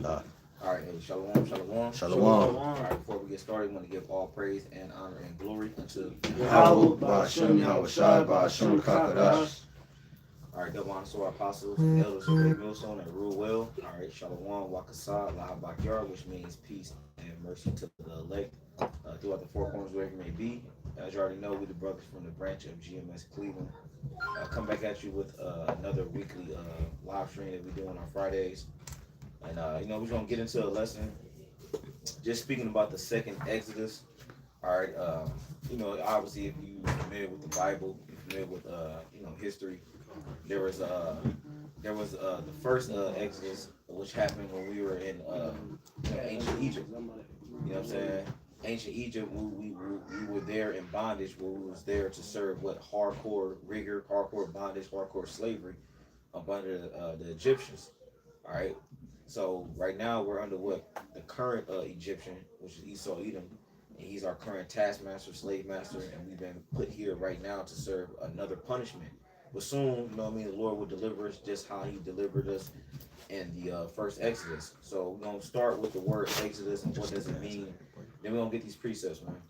Alhamdulillah. All right, hey, shalom, shalom. Shalom. All right, before we get started, we want to give all praise and honor and glory unto YAHAWAH, BAHASHAM, YAHAWASHI, BAHASHAM, HAQADASH. All right, double honor to our apostles, elders of the millstone and rule well. All right, shalom, wakasah, lahabakyar, which means peace and mercy to the elect throughout the four corners wherever you may be. As you already know, we're the brothers from the branch of GMS Cleveland. Come back at you with another weekly live stream that we do on Fridays. And, we're going to get into a lesson just speaking about the second Exodus. All right, obviously, if you're familiar with the Bible, you're familiar with, history, there was the first Exodus, which happened when we were in ancient Egypt. You know what I'm saying? Ancient Egypt, we were there in bondage, where we was there to serve hardcore rigor, hardcore bondage, hardcore slavery up under the Egyptians. All right. So right now we're under the current Egyptian, which is Esau Edom, and he's our current taskmaster, slave master, and we've been put here right now to serve another punishment. But soon, the Lord will deliver us just how he delivered us in the first Exodus. So we're gonna start with the word Exodus and what does it mean. Then we're gonna get these precepts, man.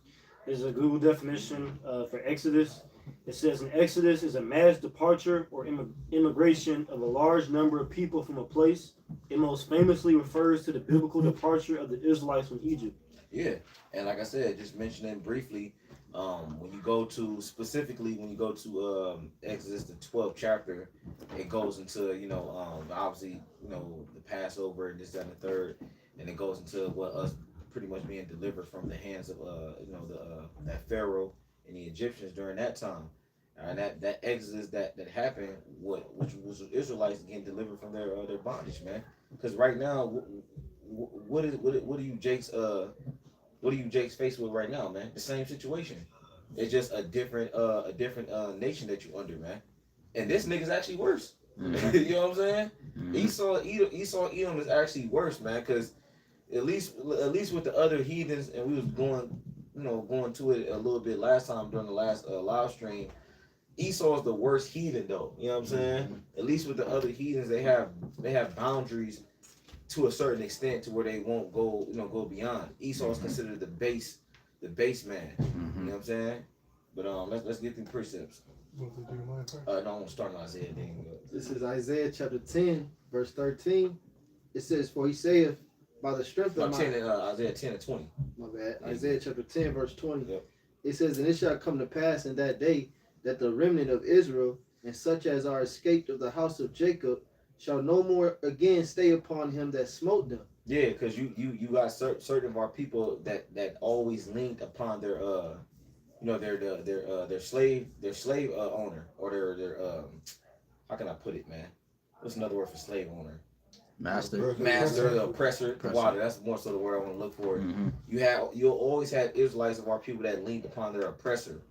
There's a Google definition for Exodus. It says an exodus is a mass departure or immigration of a large number of people from a place. It most famously refers to the biblical departure of the Israelites from Egypt. Yeah, and like I said, just mentioning briefly, when you go to Exodus, the 12th chapter, it goes into, obviously, the Passover and this, that, and the third, and it goes into us pretty much being delivered from the hands of, that Pharaoh and the Egyptians during that time. And that Exodus that happened, which was Israelites getting delivered from their bondage, man. Because right now, what are you Jake's faced with right now, man? The same situation. It's just a different nation that you under, man. And this nigga's actually worse. Mm-hmm. You know what I'm saying? Mm-hmm. Esau Edom is actually worse, man. Because at least with the other heathens, and we was going to it a little bit last time during the last live stream. Esau is the worst heathen, though. You know what I'm saying? Mm-hmm. At least with the other heathens, they have boundaries to a certain extent to where they won't go beyond. Esau is considered the base man. Mm-hmm. You know what I'm saying? But let's get through precepts. No, I'm gonna start on Isaiah. This is Isaiah chapter 10, verse 13. It says, "For he saith, by the strength of Isaiah 10 and 20. My bad. Yeah. Isaiah chapter 10, verse 20. Yep. It says, and it shall come to pass in that day that the remnant of Israel and such as are escaped of the house of Jacob shall no more again stay upon him that smote them." Yeah, because you got certain of our people that always linked upon their their slave owner, or their how can I put it, man? What's another word for slave owner? Master, the oppressor. Water. That's more so the word I want to look for. Mm-hmm. You'll always have Israelites of our people that linked upon their oppressor.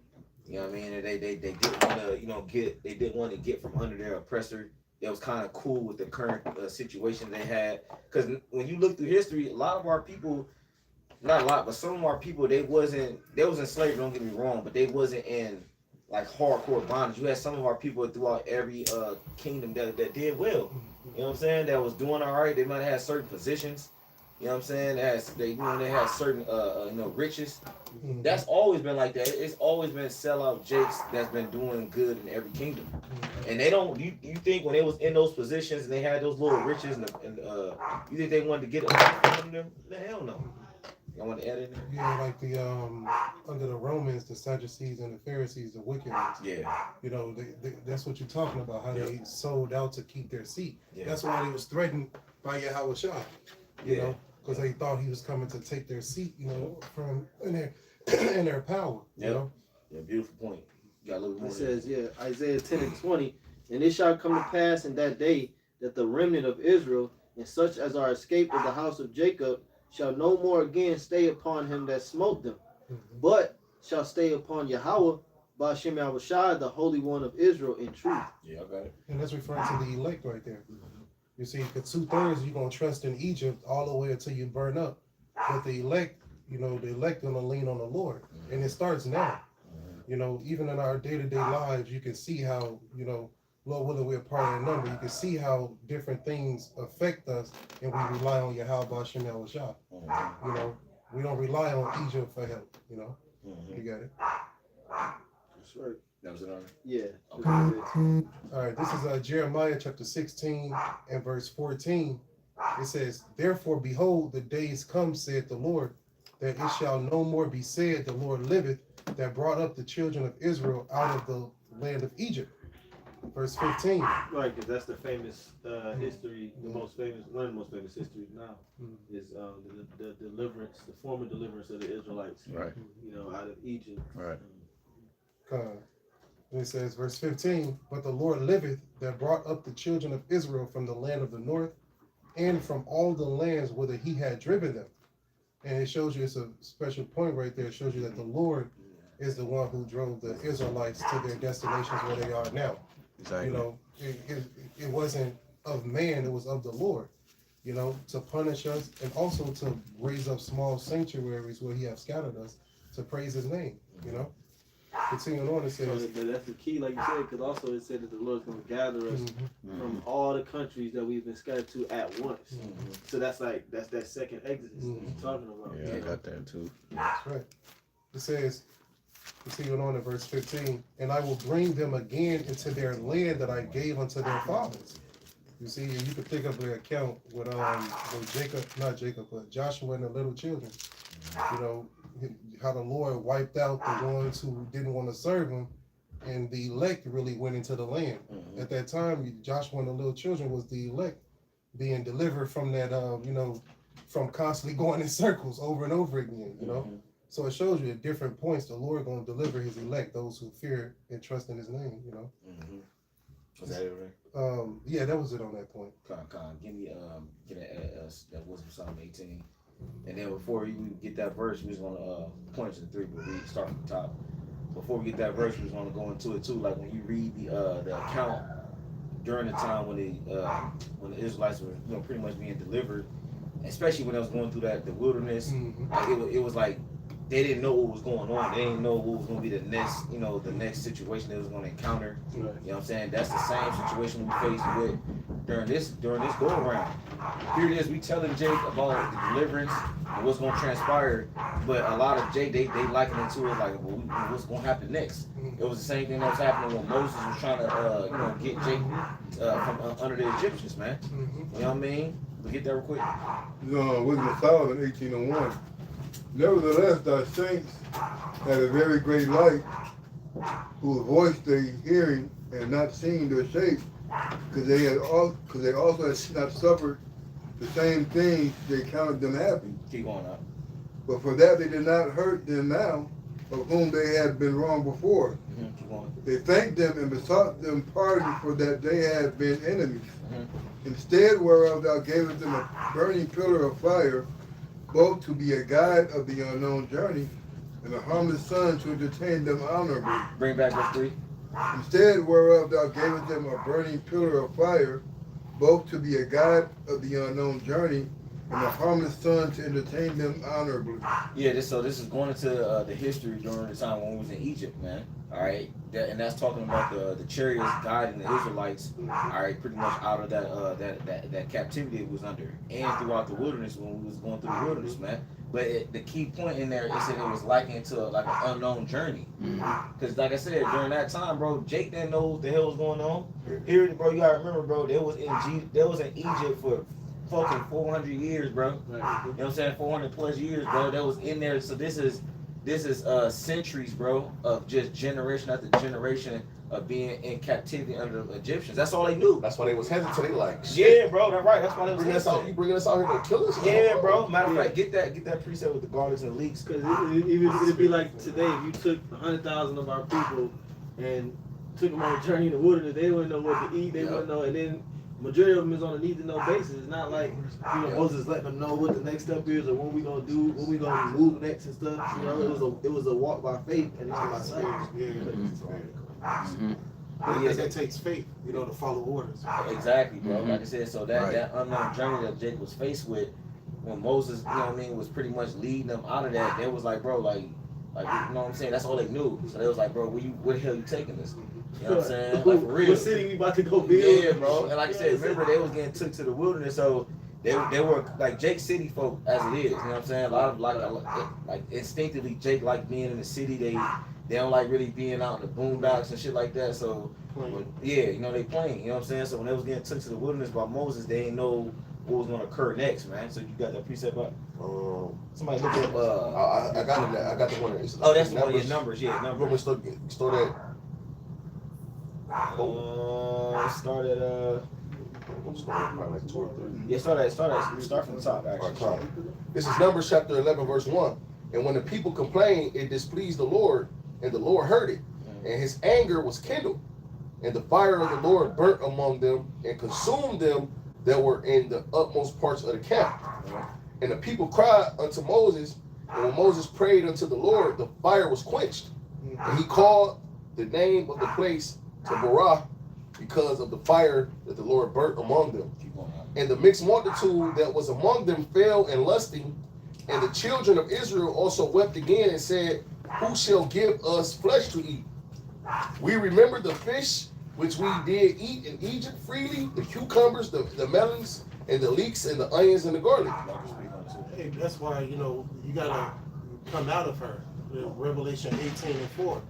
You know what I mean? And they didn't want to get from under their oppressor. It was kind of cool with the current situation they had. Because when you look through history, a lot of our people, not a lot, but some of our people, they was in slavery. Don't get me wrong, but they wasn't in like hardcore bondage. You had some of our people throughout every kingdom that did well. You know what I'm saying? That was doing all right. They might have had certain positions. You know what I'm saying? They had certain riches. That's always been like that. It's always been sellout jakes that's been doing good in every kingdom. And they don't. You think when they was in those positions and they had those little riches and you think they wanted to get from them? The hell no. I want to add in there. Yeah, like the under the Romans, the Sadducees and the Pharisees, the wicked ones. Yeah. That's what you're talking about. How they sold out to keep their seat. Yeah. That's why they was threatened by YAHWASHI. You know, because they thought he was coming to take their seat. From in their power. Yeah. You know? Yeah. Beautiful point. You got a little more. It says, Isaiah 10 and 20, and it shall come to pass in that day that the remnant of Israel and such as are escaped of the house of Jacob shall no more again stay upon him that smote them, but shall stay upon Yahawah, BAHASHAM YAHWASHI, the Holy One of Israel, in truth. Yeah, I got it. And that's referring to the elect right there. You see, the 2/3 you're gonna trust in Egypt all the way until you burn up, but the elect, gonna lean on the Lord, and it starts now. Even in our day-to-day lives, you can see how Lord willing, we're part of that number. You can see how different things affect us, and we rely on YAHWASHI. You know, we don't rely on Egypt for help. You know, you got it. That's right. That was it on. Yeah. Okay. All right, this is Jeremiah chapter 16 and verse 14. It says, "Therefore, behold, the days come, saith the Lord, that it shall no more be said, the Lord liveth, that brought up the children of Israel out of the land of Egypt." Verse 15. Right, because that's the famous history, the most famous, one of the most famous histories now is the deliverance, the former deliverance of the Israelites, Right. you know, out of Egypt. Right. It says, verse 15, "But the Lord liveth, that brought up the children of Israel from the land of the north, and from all the lands whither he had driven them." And it shows you, it's a special point right there. It shows you that the Lord is the one who drove the Israelites to their destinations where they are now. Exactly. You know, it wasn't of man, it was of the Lord, you know, to punish us and also to raise up small sanctuaries where he has scattered us to praise his name, you know. Continuing on, it says, So that's the key, like you said, because also it said that the Lord's going to gather us from all the countries that we've been scattered to at once. So that's like, that's that second Exodus that you're talking about. Yeah, I got that too. That's right. It says, continuing on in verse 15, "And I will bring them again into their land that I gave unto their fathers." You see, and you can think of the account with Joshua and the little children. You know, how the Lord wiped out the ones who didn't want to serve him, and the elect really went into the land. At that time, Joshua and the little children was the elect being delivered from that, you know, from constantly going in circles over and over again, you know. So it shows you at different points the Lord going to deliver his elect, those who fear and trust in his name, you know. Was that it, right? Yeah, that was it on that point. Give me get that Wisdom Psalm 18. And then before you get that verse, we just want to point to the three, but we start from the top. Before we get that verse, we just want to go into it too. Like when you read the account during the time when the Israelites were, you know, pretty much being delivered, especially when they was going through the wilderness, like it was like they didn't know what was going on. They didn't know what was going to be the next, you know, the next situation they was going to encounter. You know what I'm saying? That's the same situation we faced with during this go around. Here it is, we telling Jake about the deliverance and what's going to transpire, but a lot of Jake they liken it to it like, well, what's going to happen next? It was the same thing that was happening when Moses was trying to you know, get Jake from under the Egyptians, man. You know what I mean? We get that real quick. Wisdom Solomon 18:01. "Nevertheless, thy saints had a very great light, whose voice they hearing and not seeing their shape, because they also had not suffered the same things they counted them happy. Keep going up. But for that they did not hurt them now, of whom they had been wrong before. Keep going. They thanked them and besought them pardon for that they had been enemies. Instead whereof thou gavest them a burning pillar of fire, both to be a guide of the unknown journey, and a harmless sun to entertain them honorably. Bring back verse 3. Instead whereof thou gavest them a burning pillar of fire, both to be a guide of the unknown journey, and a harmless sun to entertain them honorably. Yeah, this is going into the history during the time when we was in Egypt, man. All right, and that's talking about the chariots guiding the Israelites. All right, pretty much out of that captivity it was under, and throughout the wilderness when we was going through the wilderness, man. But the key point in there is that it was likened to like an unknown journey. Because like I said, during that time, bro, Jake didn't know what the hell was going on. Here, bro, you gotta remember, bro, they was in Egypt for fucking 400 years, bro. You know what I'm saying? 400 plus years, bro. That was in there. So this is centuries, bro, of just generation after generation of being in captivity under the Egyptians. That's all they knew. That's why they was hesitant. They like, Yeah, bro, that's right. That's why they was bring us out. You bringing us out here to kill us? Yeah, bro. Matter of fact, get that preset with the garlics and leeks. Because it'd be like today, if you took 100,000 of our people and took them on a journey in the wilderness, they wouldn't know what to eat, they wouldn't know, and then majority of them is on a need-to-know basis. It's not like, you know, Moses letting them know what the next step is or what we gonna do, what we gonna move next and stuff. You know, it was a walk by faith and not by sight. Because it takes faith, you know, to follow orders. Exactly, bro. Like I said, so that unknown journey that Jake was faced with, when Moses, you know what I mean, was pretty much leading them out of that, they was like, bro, like you know what I'm saying? That's all they knew. So they was like, bro, where the hell you taking us? You know what I'm saying? Like for real. What city we about to go build? Yeah, bro. And like I said, remember they was getting took to the wilderness, so they were like Jake City folk as it is. You know what I'm saying? A lot of like instinctively Jake like being in the city. They don't like really being out in the boondocks and shit like that. So yeah, you know they playing. You know what I'm saying? So when they was getting took to the wilderness by Moses, they didn't know what was gonna occur next, man. So you got that precept up? Somebody look up. I got it. I got the one. Oh, that's the one. Yeah, numbers. Yeah, You want numbers. me to start at? Start at Probably like 2 or 3. yeah, start from the top actually. This is Numbers chapter 11, verse 1. And when the people complained, it displeased the Lord, and the Lord heard it, and his anger was kindled. And the fire of the Lord burnt among them and consumed them that were in the utmost parts of the camp. And the people cried unto Moses, and when Moses prayed unto the Lord, the fire was quenched. And he called the name of the place Taberah, because of the fire that the Lord burnt among them. And the mixed multitude that was among them fell in lusting, and the children of Israel also wept again and said, who shall give us flesh to eat? We remember the fish which we did eat in Egypt freely, the cucumbers, the melons, and the leeks, and the onions, and the garlic. Hey, that's why, you know, you gotta come out of her. Revelation 18:4.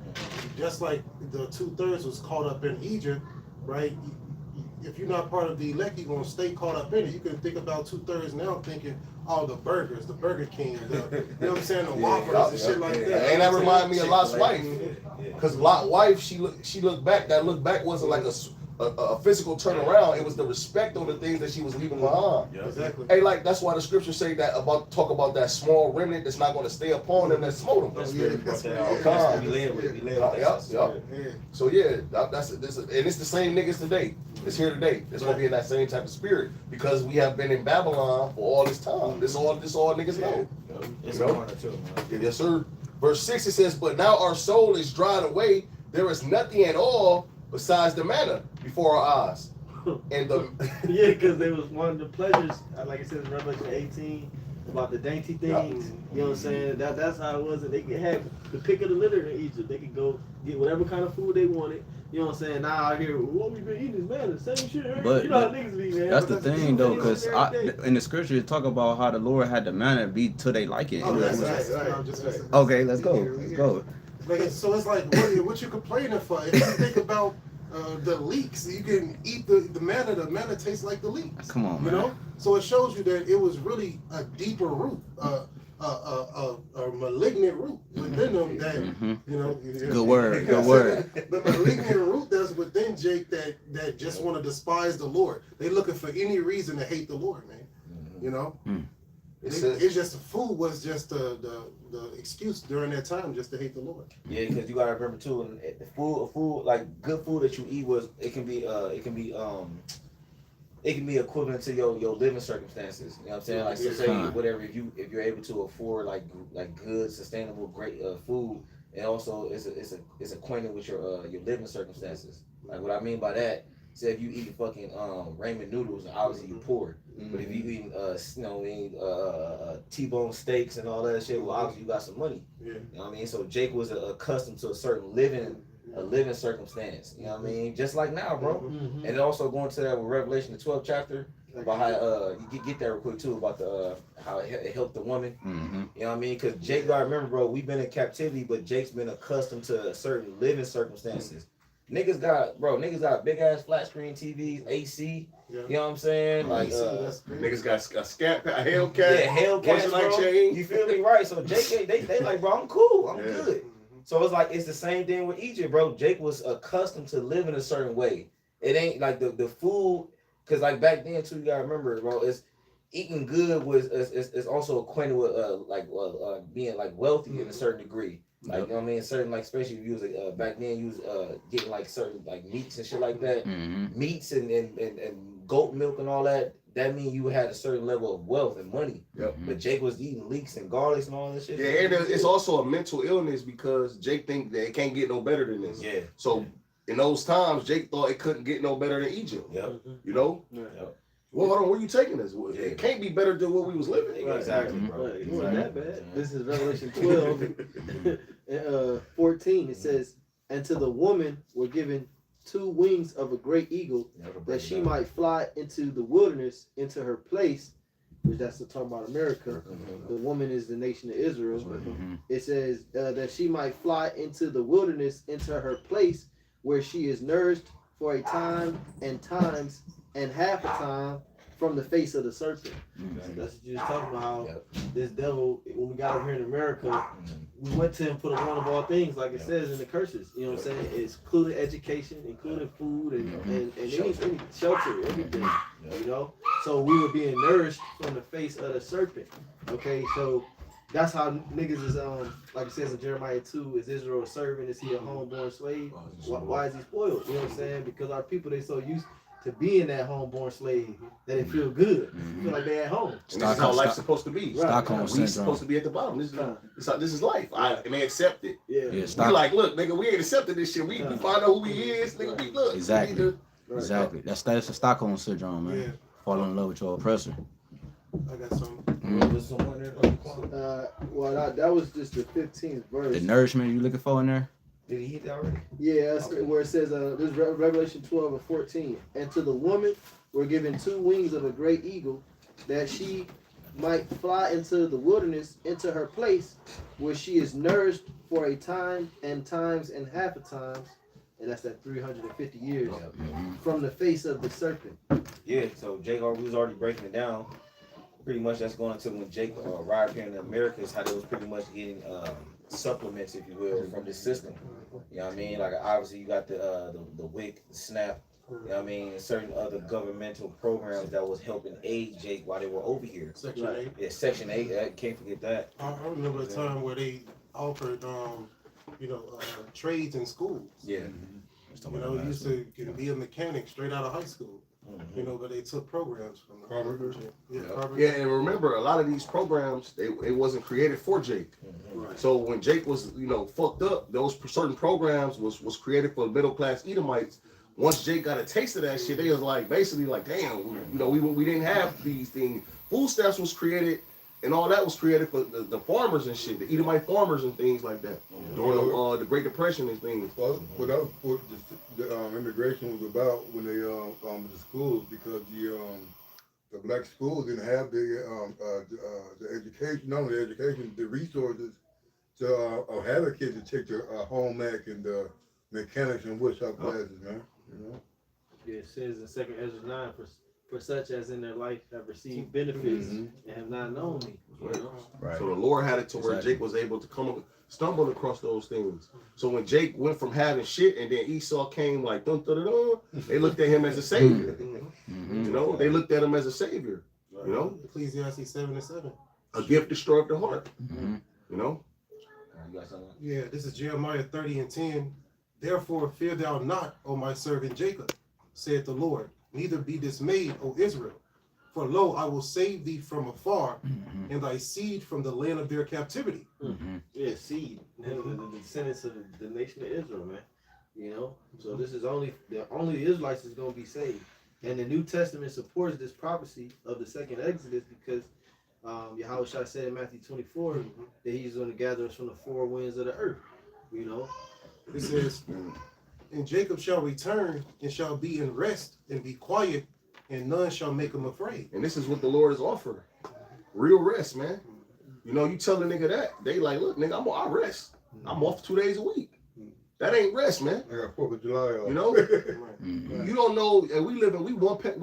Just like the 2/3 was caught up in Egypt, right? If you're not part of the elect, you're gonna stay caught up in it. You can think about 2/3 now, thinking, oh, the burgers, the Burger King, you know what I'm saying, the Whoppers and shit like that. And that remind me of Lot's wife, because Lot's wife, she looked back. That look back wasn't like a physical turnaround. It was the respect on the things that she was leaving behind. Yeah, exactly. Hey, like that's why the scriptures say that talk about that small remnant that's not going to stay upon them that smote them. So yeah, that's and it's the same niggas today. It's here today. It's gonna be in that same type of spirit because we have been in Babylon for all this time. This all niggas know. It's You know? Yes, sir. Verse 6 it says, "But now our soul is dried away. There is nothing at all besides the manna before our eyes." And the Yeah, because they was one of the pleasures, like it says in Revelation 18, about the dainty things. You know what I'm saying? That's how it was. That they could have the pick of the litter in Egypt. They could go get whatever kind of food they wanted. You know what I'm saying? Now out here, what we been eating is man, the same shit. Right? But- you know how niggas be, man. That's But the thing though, because every day. in the scripture it talk about how the Lord had the manna be till they like it. Oh, that's Right. right. Okay, let's go. Let's go. Like, so it's like, what you complaining for? If you think about the leeks, you can eat the manna. The manna tastes like the leeks. Come on, You man. know, so it shows you that it was really a deeper root, a malignant root within them. That you know, Good word. Good word. The malignant root that's within Jake that just want to despise the Lord. They looking for any reason to hate the Lord, man. You know, it's just food was just the excuse during that time just to hate the Lord. Yeah, because you gotta remember too, and the food like good food that you eat it can be equivalent to your living circumstances. You know what I'm saying? Like so say whatever if you're able to afford like good sustainable great food, and also it's acquainted with your living circumstances. Like what I mean by that. Say if you eat fucking ramen noodles, obviously you poor. But if you eating T-bone steaks and all that shit, well obviously you got some money. Yeah. You know what I mean? So Jake was accustomed to a certain living circumstance. You know what I mean? Just like now, bro. And then also going to that with Revelation the 12th chapter about how you get that real quick too about the how it helped the woman. You know what I mean? Because Jake, gotta remember, bro, we've been in captivity, but Jake's been accustomed to certain living circumstances. Niggas got big ass flat screen TVs, AC. Yeah. You know what I'm saying? Like That's crazy. niggas got a Hellcat. yeah, Hellcat, like bro. chain. You feel me? Right. So Jake, they like, bro, I'm cool. I'm good. So it's like it's the same thing with Egypt, bro. Jake was accustomed to living a certain way. It ain't like the food, cause like back then too, you gotta remember, bro. It's eating good is also acquainted with being like wealthy in a certain degree. Like, you know what I mean? Certain, like, especially if you was back then, you was getting like certain like meats and shit like that. Meats and goat milk and all that. That mean you had a certain level of wealth and money. But Jake was eating leeks and garlics and all that shit. Yeah, and it's also a mental illness because Jake think that it can't get no better than this. Yeah. So in those times, Jake thought it couldn't get no better than Egypt. Yep. You know? Yep. Well, hold on, where you taking us? It can't be better than what we was living. Exactly, bro. Right. It wasn't that bad. This is Revelation 12, 14. It says, And to the woman were given 2 wings of a great eagle, that she might fly into the wilderness, into her place, which that's the talk about America. The woman is the nation of Israel. It says that she might fly into the wilderness, into her place, where she is nourished for a time and times and half a time from the face of the serpent. That's what you was talking about, how this devil, when we got over here in America, we went to him for the one of all things, like it says in the curses. You know what I'm saying? It's including education, including food, and anything, shelter, everything. You know? So we were being nourished from the face of the serpent. Okay, so that's how niggas is, like it says in Jeremiah 2, is Israel a servant? Is he a homeborn slave? Why is he spoiled? You know what I'm saying? Because our people, they so used to being that homeborn slave that it feel good. Feel like they at home. And this is how life's supposed to be. Stockholm We syndrome. supposed to be at the bottom. This is life. And they accept it. Yeah. Yeah, We like, look, nigga, we ain't accepted this shit. We find out who he is, nigga. We look. Exactly. Exactly. That's the Stockholm syndrome, man. Yeah. Falling in love with your oppressor. I got some. Well, that was just the 15th verse. The nourishment you looking for in there? Did he hit that already? Yeah, that's where it says, this is Revelation 12 and 14. And to the woman were given 2 wings of a great eagle, that she might fly into the wilderness, into her place, where she is nourished for a time and times and half a times, and that's that 350 years, from the face of the serpent. Yeah, so Jake, we was already breaking it down. Pretty much that's going into when Jake arrived here in the Americas, how they was pretty much getting supplements, if you will, from the system. You know what I mean? Like obviously you got the WIC, the SNAP, you know what I mean, and certain other governmental programs that was helping aid Jake while they were over here. Section 8. Yeah, Section 8, can't forget that. I remember a time where they offered, trades in schools. Yeah. You know, you used to be a mechanic straight out of high school. You know, but they took programs from the Carpenter. Yeah, and remember, a lot of these programs, it wasn't created for Jake. Right. So when Jake was, fucked up, those certain programs was created for middle class Edomites. Once Jake got a taste of that shit, they was like, basically like, damn, we didn't have these things. Food stamps was created, and all that was created for the farmers and shit, the Edomite farmers and things like that during the Great Depression and things. Well, what that was what the immigration was about when they the schools, because the black schools didn't have the education, not only the education, the resources to have a kid to take their home ec and the mechanics and woodshop classes, man. You know? Yeah, it says in 2 Ezra 9, for such as in their life have received benefits and have not known me. Right. So the Lord had it to where Jake was able to stumble across those things. So when Jake went from having shit and then Esau came like dun, dun, dun, dun, they looked at him as a savior. They looked at him as a savior. Ecclesiastes 7:7. A gift destroyed the heart. You got something? Yeah, this is Jeremiah 30:10. Therefore fear thou not, O my servant Jacob, saith the Lord, neither be dismayed, O Israel. For lo, I will save thee from afar, and thy seed from the land of their captivity. Yeah, seed. The descendants of the nation of Israel, man. You know? So this is only the Israelites is gonna be saved. And the New Testament supports this prophecy of the second Exodus, because YAHWASHI said in Matthew 24 that he's going to gather us from the 4 winds of the earth. You know? It says, and Jacob shall return and shall be in rest and be quiet, and none shall make him afraid. And this is what the Lord is offering. Real rest, man. You tell the nigga that, they like, look, nigga, I rest. I'm off 2 days a week. That ain't rest, man. I got 4th of July off. You don't know, and we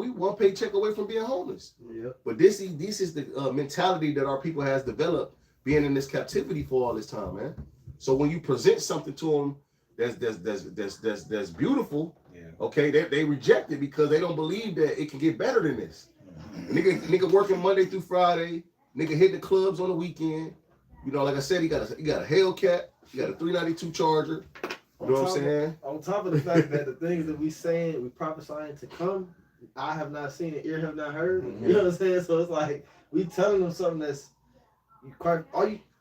one paycheck away from being homeless. Yeah. But this is the mentality that our people has developed, being in this captivity for all this time, man. So when you present something to them that's beautiful, okay, they reject it because they don't believe that it can get better than this. Nigga working Monday through Friday, nigga hit the clubs on the weekend. Like I said, he got a Hellcat, he got a 392 Charger. You know what I'm saying? On top of the fact that the things that we prophesying to come, I have not seen it, ear have not heard. You know what I'm saying? So it's like we telling them something that's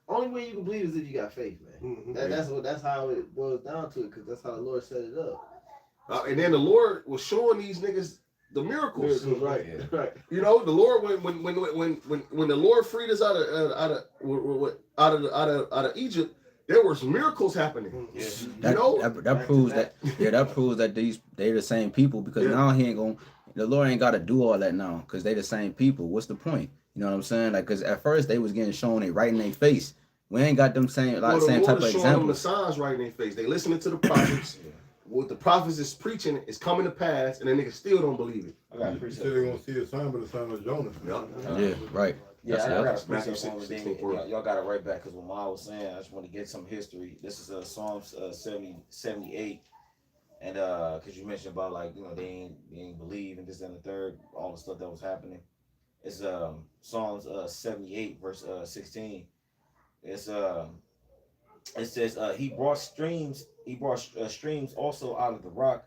only way you can believe is if you got faith, man. That's how it boils down to it, because that's how the Lord set it up. And then the Lord was showing these niggas the miracles. Right. The Lord when the Lord freed us out of Egypt, there was miracles happening. Yeah. That, You know? that proves that that proves that they're the same people, because Yeah. now the Lord ain't got to do all that now, because they the same people. What's the point? You know what I'm saying? Like, because at first they was getting shown it right in their face. We ain't got them same Well, the same Lord type of is showing them the examples. signs right in their face. They listening to the prophets. What the prophets is preaching is coming to pass, and the niggas still don't believe it. I got a He precept. said they're gonna see a sign, but the sign of Jonah. Yeah, right. Yeah, That's I got a it. Matthew precept on it. 6, Then 16. y'all got it right back, because what Ma was saying, I just want to get some history. This is Psalms 78, and because you mentioned about, like, you know, they ain't believe and this and the third, all the stuff that was happening. It's Psalms 78 verse 16. It's it says he brought streams also out of the rock,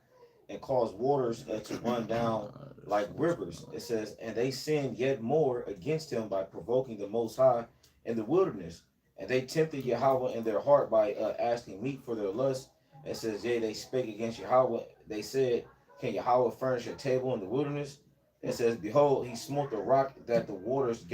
and caused waters to run down like rivers. It says, and they sinned yet more against him by provoking the Most High in the wilderness, and they tempted Yahweh in their heart by asking meat for their lust. It says, yea, they spake against Yahweh. They said, can Yahweh furnish a table in the wilderness? It says, behold, he smote the rock that the waters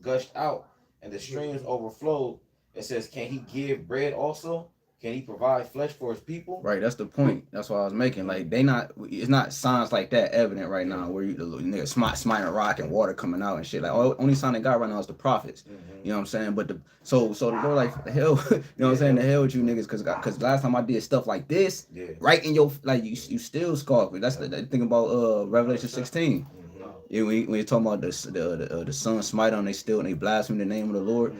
gushed out, and the streams overflowed. It says, can he give bread also? Can he provide flesh for his people? Right, that's the point. That's what I was making. Like, it's not signs like that evident right now, where you nigga smiting a rock and water coming out and shit. Like, only sign they got right now is the prophets. You know what I'm saying? But so the Lord, like, the hell, you know what I'm saying? The hell with you niggas, because last time I did stuff like this, right in your, like, you still scoff. That's the thing about Revelation 16. Yeah, when you're talking about the sun smite on, they blaspheme the name of the Lord.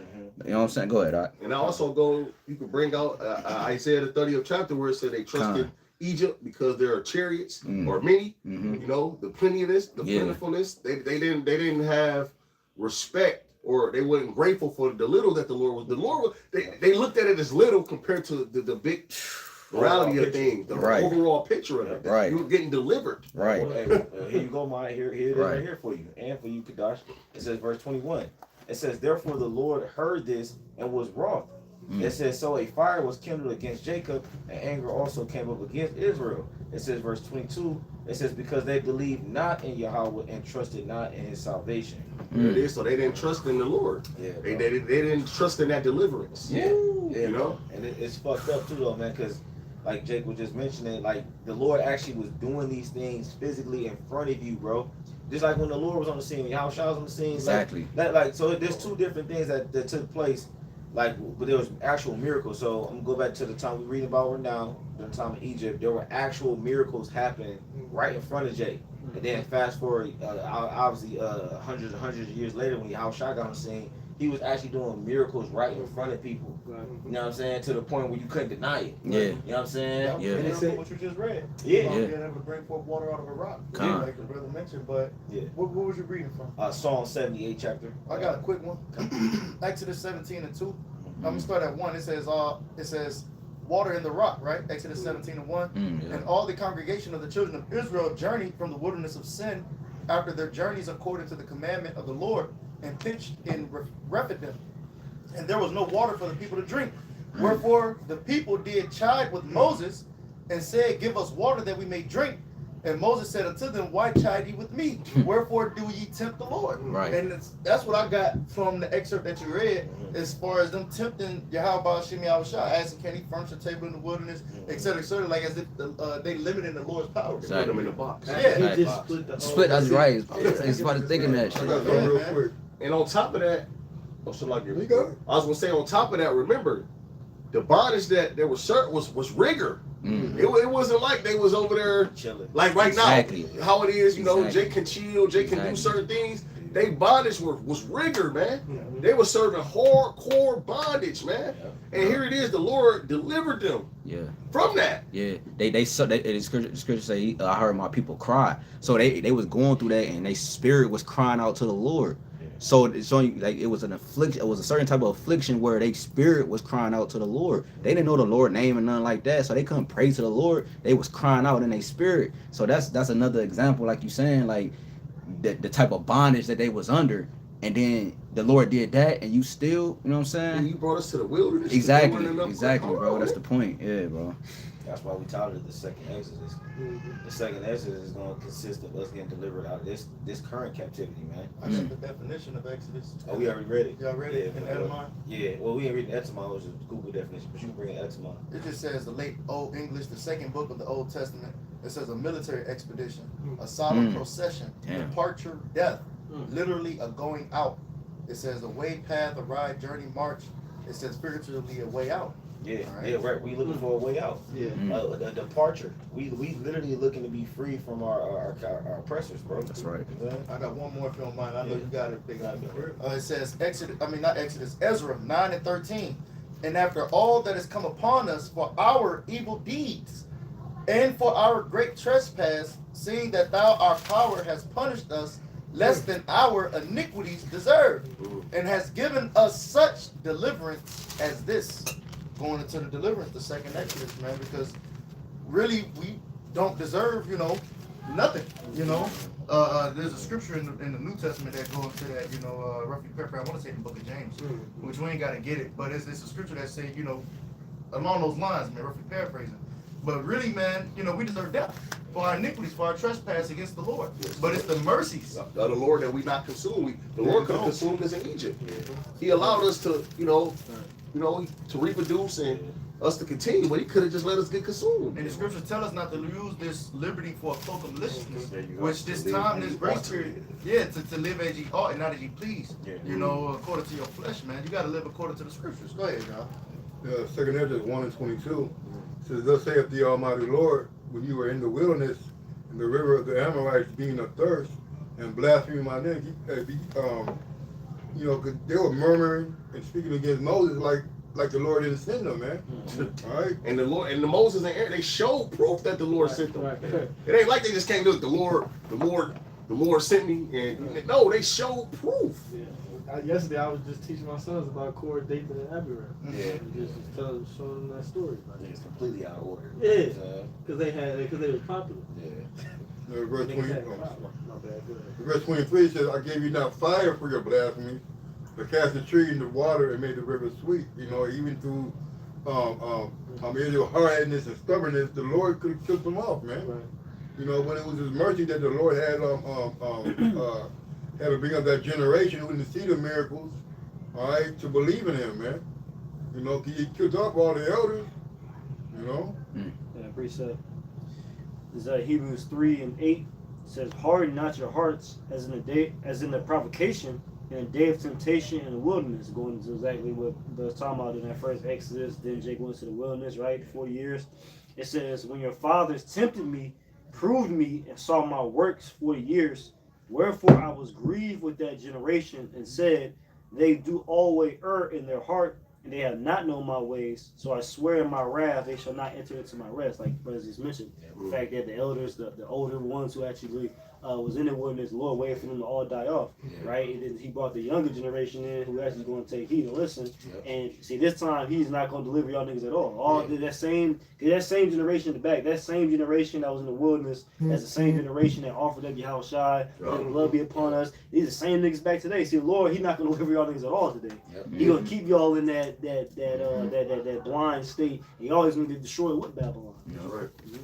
You know what I'm saying? Go ahead, all right. And I also you can bring out Isaiah the 30th chapter, where it said they trusted Egypt because there are chariots or many. You know, the plenteousness, the plentifulness. They didn't have respect, or they weren't grateful for the little that the Lord was. The Lord was, they looked at it as little compared to the big reality of things, the overall picture of it. Right. You were getting delivered. Right. Well, here you go, Maya. Here it is right here for you, and for you, Kadash. It says verse 21. It says, therefore the Lord heard this and was wroth. It says, so a fire was kindled against Jacob, and anger also came up against Israel. It says, verse 22, it says, because they believed not in Yahweh and trusted not in his salvation. There it is. So they didn't trust in the Lord. Yeah, they didn't trust in that deliverance. Yeah, you know? And it's fucked up too, though, man, because like Jake was just mentioning, like, the Lord actually was doing these things physically in front of you, bro. Just like when the Lord was on the scene, Yahushua was on the scene. Exactly. So there's two different things that took place, like, but there was actual miracles. So I'm gonna go back to the time we read about right now, the time of Egypt. There were actual miracles happening right in front of Jake. And then fast forward, obviously, hundreds of years later, when Yahushua got on the scene, he was actually doing miracles right in front of people. You know what I'm saying? To the point where you couldn't deny it. Yeah. You know what I'm saying? Yeah. And it's what you just read. Yeah. About being able to bring forth water out of a rock. Come. Like the brother mentioned, but Yeah. what was you reading from? Psalm 78 chapter. I got a quick one. Exodus 17:2. I'm gonna start at 1. It says water in the rock, right? Exodus 17:1. And all the congregation of the children of Israel journeyed from the wilderness of sin after their journeys according to the commandment of the Lord, and pitched in Rephidim. And there was no water for the people to drink. Wherefore the people did chide with Moses, and said, give us water that we may drink. And Moses said unto them, why chide ye with me? Wherefore do ye tempt the Lord? Right. And that's what I got from the excerpt that you read, as far as them tempting YAHWASHI, asking, can he furnish a table in the wilderness, etc., etc., like as if they limited the Lord's power. They put them in the box. Yeah. He just split the Split, that's right. It's about to thinking that I shit. got something real quick. And on top of that, You got it? I was gonna say, on top of that, remember, the bondage that there was certain was rigor. It wasn't like they was over there Chilling. like right Exactly. now. How it is, you know, Exactly. Jake can chill, Jake can do Exactly. certain things. They bondage was rigor, man. They were serving hardcore bondage, man. And here it is, the Lord delivered them Yeah. from that. Yeah, the scripture say, I heard my people cry. So they was going through that, and their spirit was crying out to the Lord. So like it was an affliction. It was a certain type of affliction where their spirit was crying out to the Lord. They didn't know the Lord's name and nothing like that, so they couldn't pray to the Lord. They was crying out in their spirit. So that's another example, like you saying, like the type of bondage that they was under. And then the Lord did that, and you still, you know what I'm saying? And you brought us to the wilderness. Exactly, bro. That's the point. Yeah, bro. That's why we titled it the second Exodus. The second Exodus is going to consist of us getting delivered out of this current captivity, man. I got the definition of Exodus. Oh, we already read it. Y'all read it in Edamon? Yeah, well, we ain't reading Etymon, which is the Google definition, but you can bring Etymon. It just says the late Old English, the second book of the Old Testament. It says a military expedition, a solemn procession, departure, death, literally a going out. It says a way, path, a ride, journey, march. It says figuratively a way out. Yeah, yeah, right. We looking for a way out. Yeah. A departure. We literally looking to be free from our oppressors, bro. That's right. I got one more if you don't mind. I know you got it, big guy. It says Ezra 9 and 13. And after all that has come upon us for our evil deeds and for our great trespass, seeing that thou our power has punished us less than our iniquities deserve, and has given us such deliverance as this. Going into the deliverance, the second Exodus, man, because really we don't deserve, nothing, There's a scripture in the New Testament that goes to that, roughly paraphrase. I want to say the book of James, which we ain't got to get it, but it's a scripture that say, along those lines, man, roughly paraphrasing. But really, man, we deserve death for our iniquities, for our trespass against the Lord. But it's the mercies of the Lord that we not consumed. The Lord could have consumed us in Egypt. He allowed us to, to reproduce and us to continue, but he could have just let us get consumed. And the scriptures tell us not to use this liberty for a cloak of maliciousness, which this time, this grace period, to live as ye ought and not as ye please. According to your flesh, man. You got to live according to the scriptures. Go ahead, y'all. Second Exodus 1 and 22 says, "Thus saith the Almighty Lord, when you were in the wilderness, in the river of the Amorites being athirst, and blaspheming my name," because they were murmuring and speaking against Moses like the Lord didn't send them, man. All right. And the Moses and Aaron, they showed proof that the Lord sent them. It ain't like they just came to the Lord sent me, and no, they showed proof. Yesterday I was just teaching my sons about Korah, Dathan, and Abiram. Yeah. Just showing them that story. It's completely out of order. Yeah. Because they were popular. Yeah. Verse 20, My bad, go ahead. verse 23 says, "I gave you not fire for your blasphemy, but cast the tree in the water and made the river sweet." Even through Israel's hard-headedness and stubbornness, the Lord could have took them off, man. Right. But it was His mercy that the Lord had to bring up that generation who didn't see the miracles, all right, to believe in Him, man. He killed off all the elders, Yeah, precept. This is Hebrews 3 and 8. It says, "Harden not your hearts as in the provocation in a day of temptation in the wilderness," going to exactly what I was talking about in that first Exodus. Then Jake went to the wilderness, right? 40 years. It says, "When your fathers tempted me, proved me, and saw my works 40 years, wherefore I was grieved with that generation and said, they do always err in their heart, and they have not known my ways. So I swear in my wrath, they shall not enter into my rest." Like brothers just mentioned, the fact that the elders, the older ones who actually was in the wilderness, the Lord waited for them to all die off, right? And then He brought the younger generation in who actually going to take heed and listen. And see, this time He's not going to deliver y'all niggas at all. That same generation in the back, that same generation that was in the wilderness, that's the same generation that offered up YAHAWASHI, let love be upon us. These are the same niggas back today. See, the Lord, He's not going to deliver y'all niggas at all today. He going to keep y'all in that blind state. He always going to get destroyed with Babylon.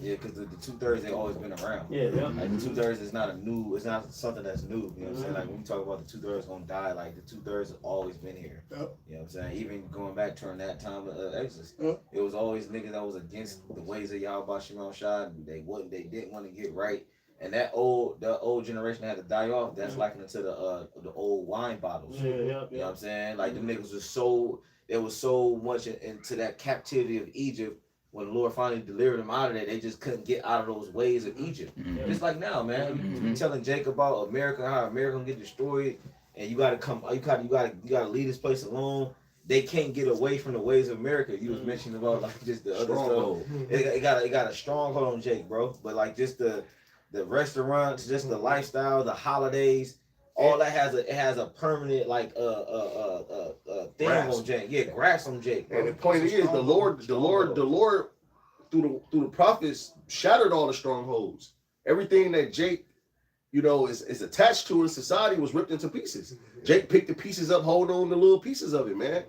Yeah, because the 2/3 they always been around. Like the 2/3 is not it's not something that's new. You know what I'm saying? Like when we talk about the 2/3 gonna die, like the 2/3 have always been here. You know what I'm saying? Even going back during that time of Exodus, it was always niggas that was against the ways of YAHAWASHI. They didn't want to get right. And the old generation had to die off. That's likened to the old wine bottles. You know what I'm saying? Like them niggas was so much into that captivity of Egypt. When the Lord finally delivered them out of there, they just couldn't get out of those ways of Egypt. Just like now, man. You telling Jake about America, how America gonna get destroyed, and you gotta leave this place alone. They can't get away from the ways of America. You was mentioning about like just the other stuff. It got a stronghold on Jake, bro. But like just the restaurants, just the lifestyle, the holidays. All that has a permanent like thing on Jake. Yeah, grass on Jake. Bro. And the point is, the Lord through the prophets shattered all the strongholds. Everything that Jake, is attached to in society was ripped into pieces. Jake picked the pieces up, holding on to little pieces of it, man.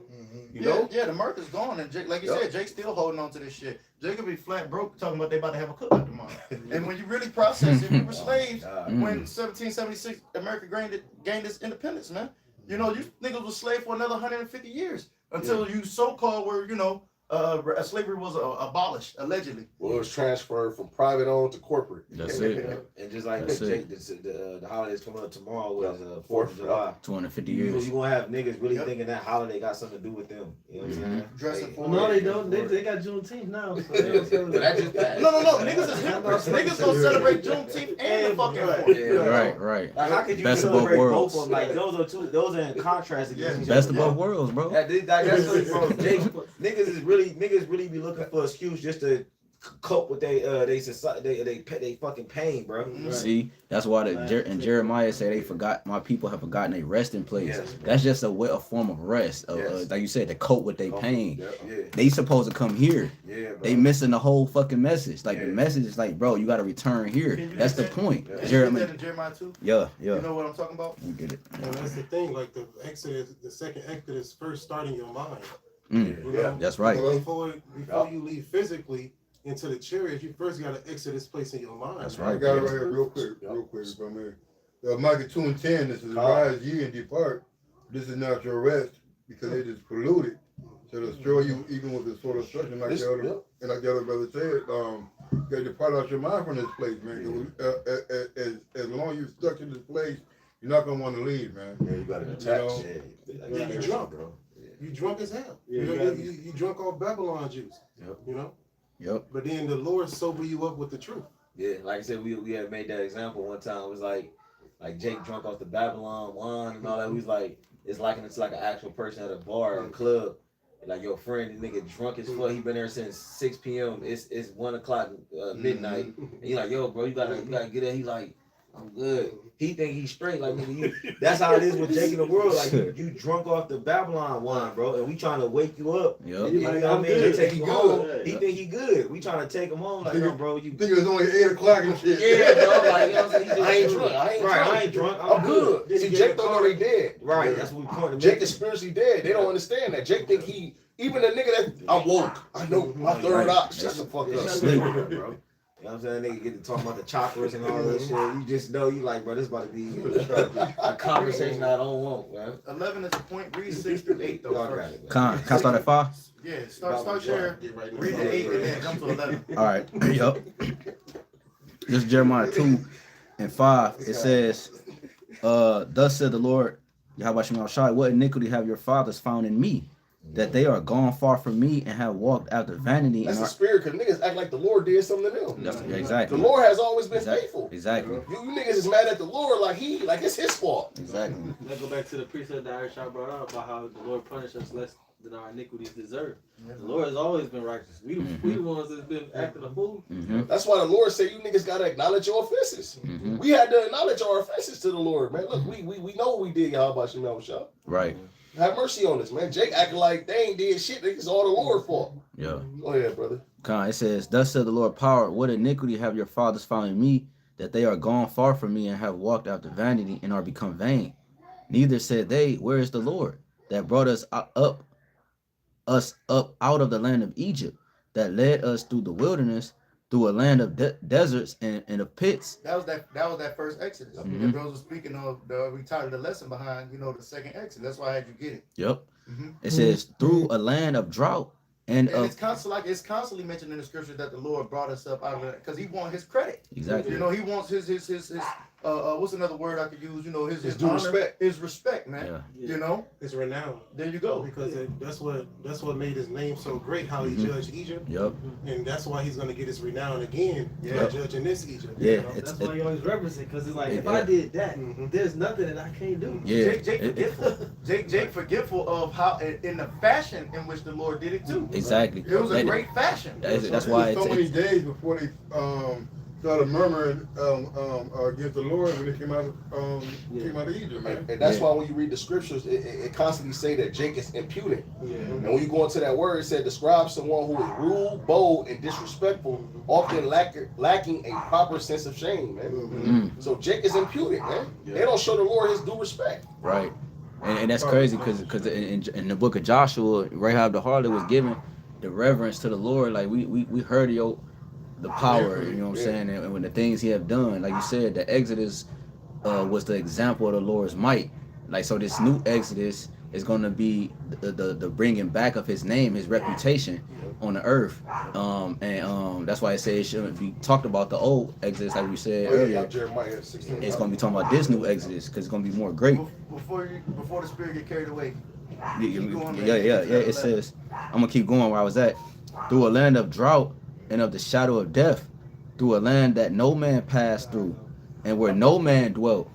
You know? Yeah, the mirth is gone, and Jake, like you said, Jake's still holding on to this shit. Jake could be flat broke talking about they about to have a cookout tomorrow. And when you really process it, we were slaves when 1776 America gained its independence, man. You know, you niggas was slaves for another 150 years until you so-called were, you know, slavery was abolished, allegedly. Well, it was transferred from private owned to corporate. That's it. And just like That's Jake, the holidays coming up tomorrow was 4th of July. 250 years. You gonna have niggas really thinking that holiday got something to do with them. You know what I'm saying? Dressing for No, they don't. They got Juneteenth now. So they don't celebrate. That just passed. No. Niggas is hypocrites. Niggas gonna celebrate Juneteenth and the fucking 4th. Right. Like, how could you Best of both celebrate worlds. both of them? Like those are in contrast against each Best other. of both worlds, bro. That's bro. Niggas really be looking for an excuse just to cope with they society, they fucking pain, bro. See, that's why and Jeremiah said they forgot, my people have forgotten their resting place. Yes, that's just a form of rest. Like you said, to cope with their pain. Yeah. They supposed to come here. Yeah, bro. They missing the whole fucking message. Like the message is like, bro, you got to return here. That's the point. Jeremiah 2? Yeah. You know what I'm talking about? You get it. And that's the thing. Like the Exodus, the second Exodus first start in your mind. You know? That's right. Before you leave physically into the chariot, you first got to exit this place in your mind. That's I right. got it right here real quick, if I may. Micah 2:10, this is rise ye and depart. This is not your rest, because it is polluted. So to destroy you even with the sort of destruction, like the other brother said, you got to depart out your mind from this place, man. As long as you're stuck in this place, you're not gonna want to leave, man. Yeah, you got to detach. You drunk, bro. You drunk as hell. You drunk off Babylon juice. You know. Yep. But then the Lord sober you up with the truth. Yeah, like I said, we had made that example one time. It was like Jake drunk off the Babylon wine and all that. We was like, it's like an actual person at a bar or a club. Like your friend, the nigga drunk as fuck. He been there since 6 p.m. It's 1 o'clock midnight. And you like, yo, bro, you gotta get it. He like, I'm good. He think he's straight. Like, nigga, that's how it is with Jake in the world. Like, you drunk off the Babylon wine, bro, and we trying to wake you up. Yep. You know what I mean? They take you home. He think he good. We trying to take him home. Like, no, bro, you think it's only 8 o'clock and shit. Yeah, bro. Like, you know what I'm saying? I ain't drunk. I ain't drunk. I'm good. See, Jake don't know they dead. Right. That's what we point. Jake is spiritually dead. They don't understand that. Jake think even the nigga that I'm woke. I know my third eye. Shut the fuck up, bro. You know what I'm saying? Nigga get to talk about the chakras and all that shit. You just know you like, bro, this about to be a conversation I don't want, man. 11 is the point. Read 6 through 8 though. First. Can I start at 5? Yeah, start share. Read the 8 and then come to 11. All right. Yup. This is Jeremiah 2:5. It says, thus said the Lord, YAHWASHI, what iniquity have your fathers found in me, that they are gone far from me and have walked after vanity. That's the spirit, because niggas act like the Lord did something to them. Exactly. The Lord has always been faithful. Exactly. You niggas is mad at the Lord like it's his fault. Exactly. Let's go back to the precept that Aisha brought up about how the Lord punished us less than our iniquities deserve. The Lord has always been righteous. We the ones that's been acting a fool. That's why the Lord said you niggas gotta acknowledge your offenses. We had to acknowledge our offenses to the Lord, man. Look, we know what we did, YAHWASHI. Right. Have mercy on us, man. Jake acting like they ain't did shit. It's all the Lord's fault. Yeah. Go ahead, brother. It says, thus said the Lord power, what iniquity have your fathers found in me, that they are gone far from me and have walked after vanity and are become vain. Neither said they, where is the Lord that brought us up out of the land of Egypt, that led us through the wilderness, through a land of deserts and of pits. That was that first Exodus. The brothers were speaking of we titled the lesson behind, the second Exodus. That's why I had you get it. Yep. It says through a land of drought and it's constantly mentioned in the scripture that the Lord brought us up out of it because he wants his credit. Exactly. He wants his what's another word I could use? His due honor, respect. His respect, man. Yeah. His renown. There you go. Because that's what made his name so great. How he judged Egypt. Yep. And that's why he's gonna get his renown again. Yeah. Judging this Egypt. Yeah. That's why you always reference it, because it's like if I did that, there's nothing that I can't do. Yeah. Jake forgetful of how in the fashion in which the Lord did it too. Exactly. It was a great fashion. That's why so many days before they started murmuring against the Lord when they came out of Egypt, man. And that's why when you read the scriptures, it constantly say that Jake is impudent. And when you go into that word, it said describe someone who is rude, bold, and disrespectful, often lacking a proper sense of shame, man. So Jake is impudent, man. They don't show the Lord his due respect. Right. And that's crazy because in the book of Joshua, Rahab the harlot was given the reverence to the Lord. Like we heard the power, you know what I'm saying, and when the things he have done, like you said, the Exodus was the example of the Lord's might. Like, so this new Exodus is going to be the bringing back of his name, his reputation on the earth. That's why I say it shouldn't be talked about the old Exodus, like we said earlier. Jeremiah 16. It's going to be talking about this new Exodus because it's going to be more great. Before the spirit get carried away. Yeah. It says, I'm going to keep going where I was at. Through a land of drought and of the shadow of death, through a land that no man passed through, and where no man dwelt.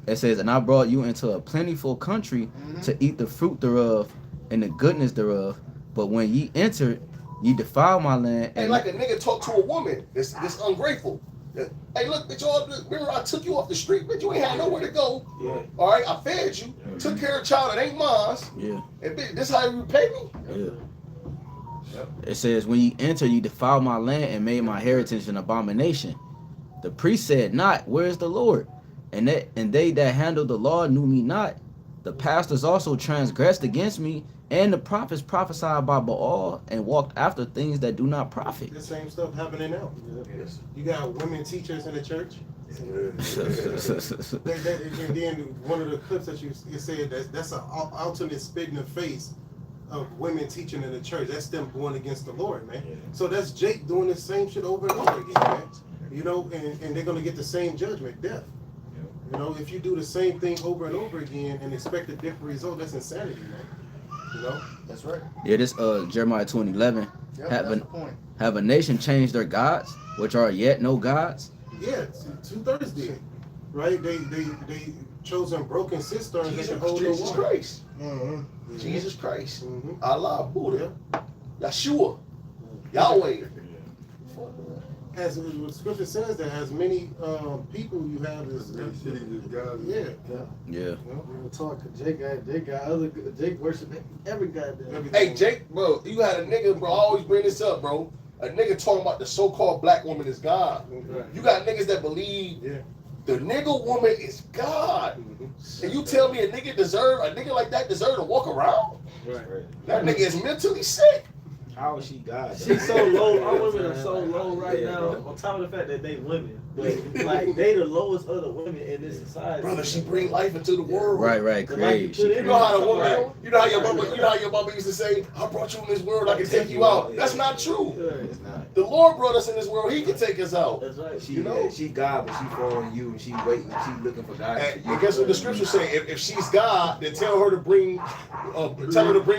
It says, and I brought you into a plentiful country to eat the fruit thereof and the goodness thereof. But when ye entered, ye defiled my land. Hey, like a nigga talk to a woman that's ungrateful. Hey, look, bitch, remember I took you off the street, but you ain't had nowhere to go. Yeah. All right, I fed you, took care of a child that ain't mine. Yeah. And bitch, this how you repay me? Yeah. It says, when ye enter, ye defiled my land and made my heritage an abomination. The priest said not, where is the Lord? And they that handled the law knew me not. The pastors also transgressed against me, and the prophets prophesied by Baal and walked after things that do not profit. The same stuff happening now. You got women teachers in the church. And then one of the clips that you said that's an alternate spit in the face of women teaching in the church. That's them going against the Lord, man. So that's Jake doing the same shit over and over again, man. You know, and they're gonna get the same judgment, death. You know, if you do the same thing over and over again and expect a different result, that's insanity, man. You know? That's right. Yeah, this Jeremiah 2:11. Yep, that's the point. Have a nation changed their gods, which are yet no gods? Yeah, 2/3 did. Right? They chosen broken cisterns that can hold no Jesus water. Christ. Jesus Christ. Allah, Buddha, Yeshua, Yahweh. As the scripture says, that as many people you have is Yeah. Real talk. Jake worship every goddamn. Hey, Jake, bro, you had a nigga, bro, I always bring this up, bro. A nigga talking about the so-called black woman is God. You got niggas that believe the nigga woman is God. And you tell me a nigga like that deserve to walk around? Right. That nigga is mentally sick. How is she God? She's so low. Our women are so low right now. On top of the fact that they women, but like they the lowest of the women in this society. Brother, she bring life into the world. Right. Create. You know how the woman, you know how your mama used to say, I brought you in this world, I can take you out. That's not true. It's not. The Lord brought us in this world, he can take us out. That's right. She, she God, but she following you, and she waiting, she looking for God. And guess what the scripture say? If she's God, then tell her to bring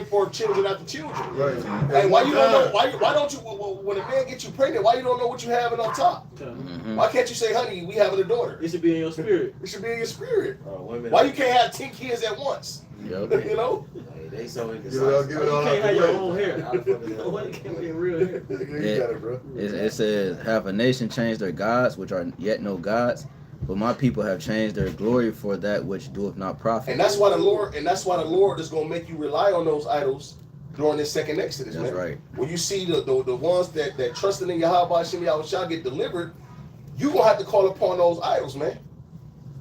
forth children after children. Right. Hey, why you don't know? Why don't you? When a man gets you pregnant, why you don't know what you having up top? Why can't you say, honey, we having a daughter? It should be in your spirit. It should be in your spirit. Women, Why you can't have 10 kids at once? Yep. You know? Hey, they so Give it all You can't have your own hair. How the fuck is You that? can't get real hair. You got it, bro. It says, have a nation changed their gods, which are yet no gods, but my people have changed their glory for that which doeth not profit. And that's why the Lord is gonna make you rely on those idols during this second Exodus, That's man. right. When you see the ones that trusted in YAHWASHI get delivered, you gonna have to call upon those idols, man.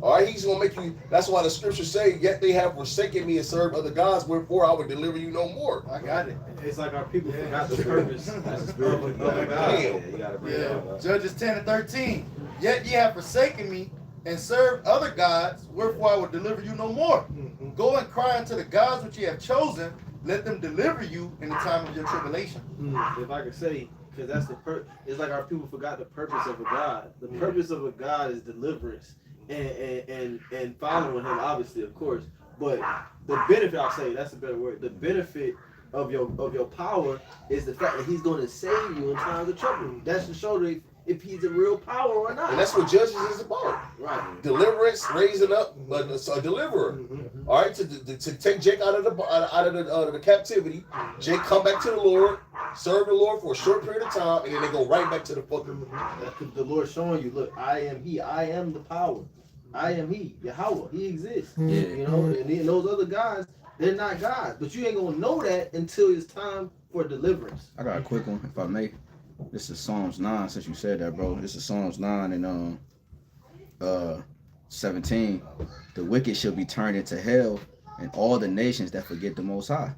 All right, he's gonna make you. That's why the scriptures say, "Yet they have forsaken me and served other gods, wherefore I will deliver you no more." I got it. It's like our people forgot the purpose. That's the spirit of God. Damn. You gotta bring it up, bro. Judges 10 and 13. Yet ye have forsaken me and served other gods, wherefore I will deliver you no more. Go and cry unto the gods which ye have chosen, let them deliver you in the time of your tribulation. If I could say, because that's it's like our people forgot the purpose of a God. The purpose of a God is deliverance and following him, obviously, of course. But the benefit, I'll say, that's a better word. The benefit of your power is the fact that he's going to save you in times of trouble. That's to show that if he's a real power or not. And that's what Judges is about. Right. Deliverance, raising up a deliverer. All right, to take Jake out of the captivity. Jake come back to the Lord, serve the Lord for a short period of time, and then they go right back to the fucking. That's the Lord showing you, look, I am he. I am the power. I am he. Yahawah. He exists. Yeah. You know, and those other guys, they're not gods. But you ain't going to know that until it's time for deliverance. I got a quick one, if I may. This is Psalms 9, since you said that, bro. This is Psalms 9 and 17. The wicked shall be turned into hell, and all the nations that forget the Most High.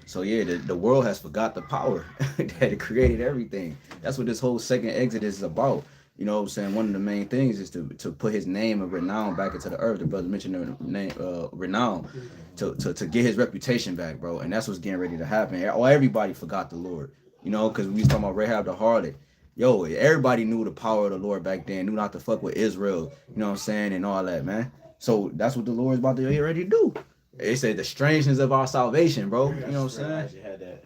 So yeah, the world has forgot the power that it created everything. That's what this whole second Exodus is about. You know what I'm saying? One of the main things is to put his name and renown back into the earth. The brother mentioned the name renown to get his reputation back, bro. And that's what's getting ready to happen. Everybody forgot the Lord, you know, because we was talking about Rahab the harlot. Yo, everybody knew the power of the Lord back then, knew not to fuck with Israel, you know what I'm saying, and all that, man. So that's what the Lord is about to get ready to do. It said the strangeness of our salvation, bro. You know what I'm saying?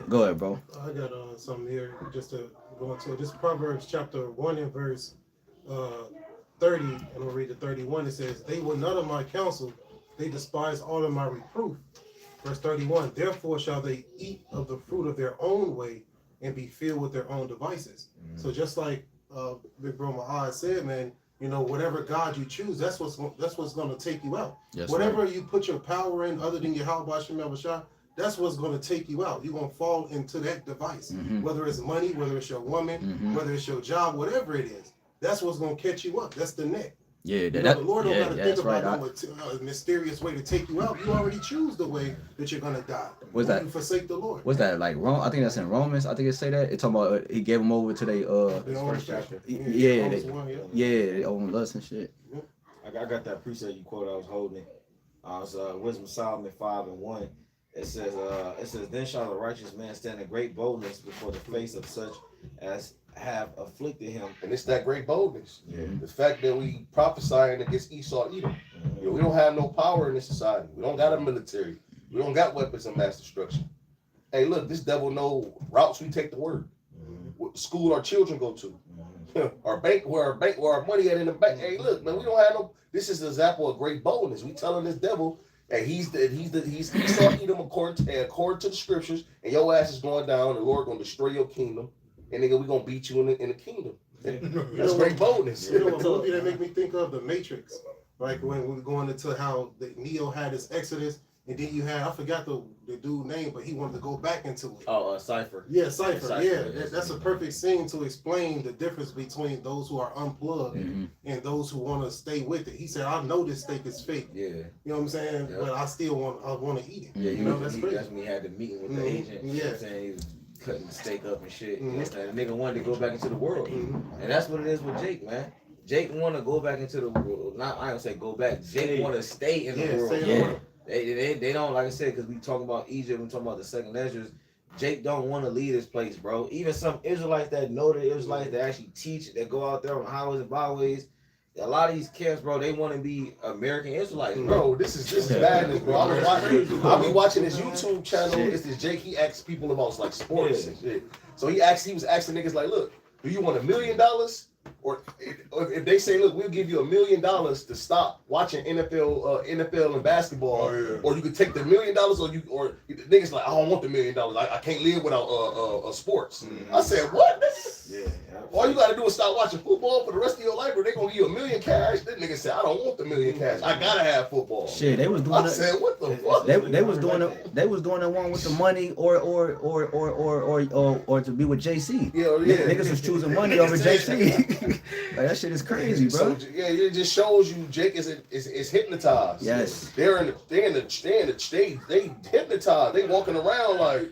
Go ahead, bro. I got something here just to go into it. This is Proverbs chapter 1 and verse 30, and we'll read the 31. It says, they will none of my counsel, they despise all of my reproof. Verse 31, therefore shall they eat of the fruit of their own way and be filled with their own devices. So just like Big Bro Mahad said, man, you know, whatever God you choose, that's what's going to take you out. Yes, whatever you put your power in other than YAHWASHI, that's what's going to take you out. You're going to fall into that device. Whether it's money, whether it's your woman, whether it's your job, whatever it is, that's what's going to catch you up. That's the net. Yeah, the Lord don't got to think about a mysterious way to take you out. You already choose the way that you're gonna die. What's that? You forsake the Lord. What's that, like Rome? I think that's in Romans. I think it say that. It talking about he gave them over to they First chapter. yeah, they own lust and shit. I got that precept you quoted. I was holding it. It's Wisdom of Solomon 5:1. It says, then shall the righteous man stand in great boldness before the face of such as have afflicted him. And it's that great boldness. Yeah. The fact that we prophesying against Esau Edom. You know, we don't have no power in this society. We don't got a military. We don't got weapons of mass destruction. Hey, look, this devil know routes we take to work. What school our children go to. Our bank, where our money at in the bank. Hey, look, man, we don't have no. This is an example of great boldness. We telling this devil that he's Esau Edom according to the scriptures, and your ass is going down. The Lord gonna destroy your kingdom. And nigga, we gonna beat you in the kingdom. That's great boldness. You know, a movie that make me think of The Matrix, like when we were going into how the Neo had his Exodus, and then you had, I forgot the dude's name, but he wanted to go back into it. Oh, Cypher. Yeah, Cypher. Yeah, that's a perfect scene to explain the difference between those who are unplugged and those who want to stay with it. He said, "I know this steak is fake. Yeah. You know what I'm saying? But I still want to eat it. Yeah, you know, that's crazy. That's when he had the meeting with the agent. You know what I'm saying? He was cutting the steak up and shit. You know what I'm saying? The nigga wanted to go back into the world. And that's what it is with Jake, man. Jake want to go back into the world. Not, I don't say go back. Jake want to stay in the world. They don't, like I said, because we talking about Egypt, we talking about the second Ezra's. Jake don't want to leave this place, bro. Even some Israelites that know the Israelites that actually teach, that go out there on highways and byways. A lot of these camps, bro, they want to be American Israelites, bro. This is madness, bro. I'll be watching his YouTube channel. It's this Jake. He asks people about like sports and shit. So he was asking niggas like, look, do you want $1 million? Or if they say, look, we'll give you $1 million to stop watching NFL and basketball, or you could take the $1 million, or niggas like, I don't want the $1 million. I can't live without sports. I said, what? All you gotta do is stop watching football for the rest of your life, or they gonna give you $1 million cash. That nigga said, I don't want the $1 million cash. I gotta have football. Shit, they was doing. I said, what the fuck? They was doing it. They was doing the one with the money, or to be with JC. Niggas was choosing money over JC. Like, that shit is crazy, bro. So, it just shows you Jake is hypnotized. Yes. They hypnotized. They walking around like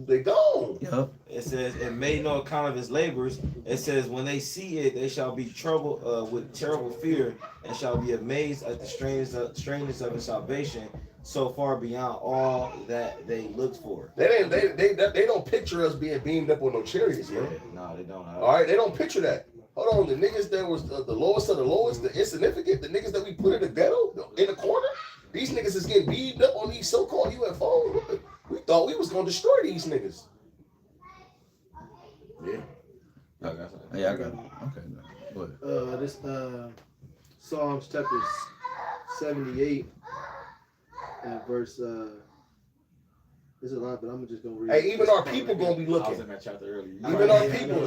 they gone. Yep. It says, it made no account of his labors. It says, when they see it, they shall be troubled with terrible fear, and shall be amazed at the strangeness of his salvation, so far beyond all that they looked for. They don't picture us being beamed up on no chariots, bro. No, they don't. All right, they don't picture that. Hold on, the niggas that was the lowest of the lowest, the insignificant, the niggas that we put in the ghetto, in the corner, these niggas is getting beamed up on these so-called UFOs. We thought we was gonna destroy these niggas. Yeah. I got it. Okay. Go This Psalms chapter 78 and verse there's a lot, but I'm just gonna read. Hey, even our people gonna be looking. I was in that chapter earlier.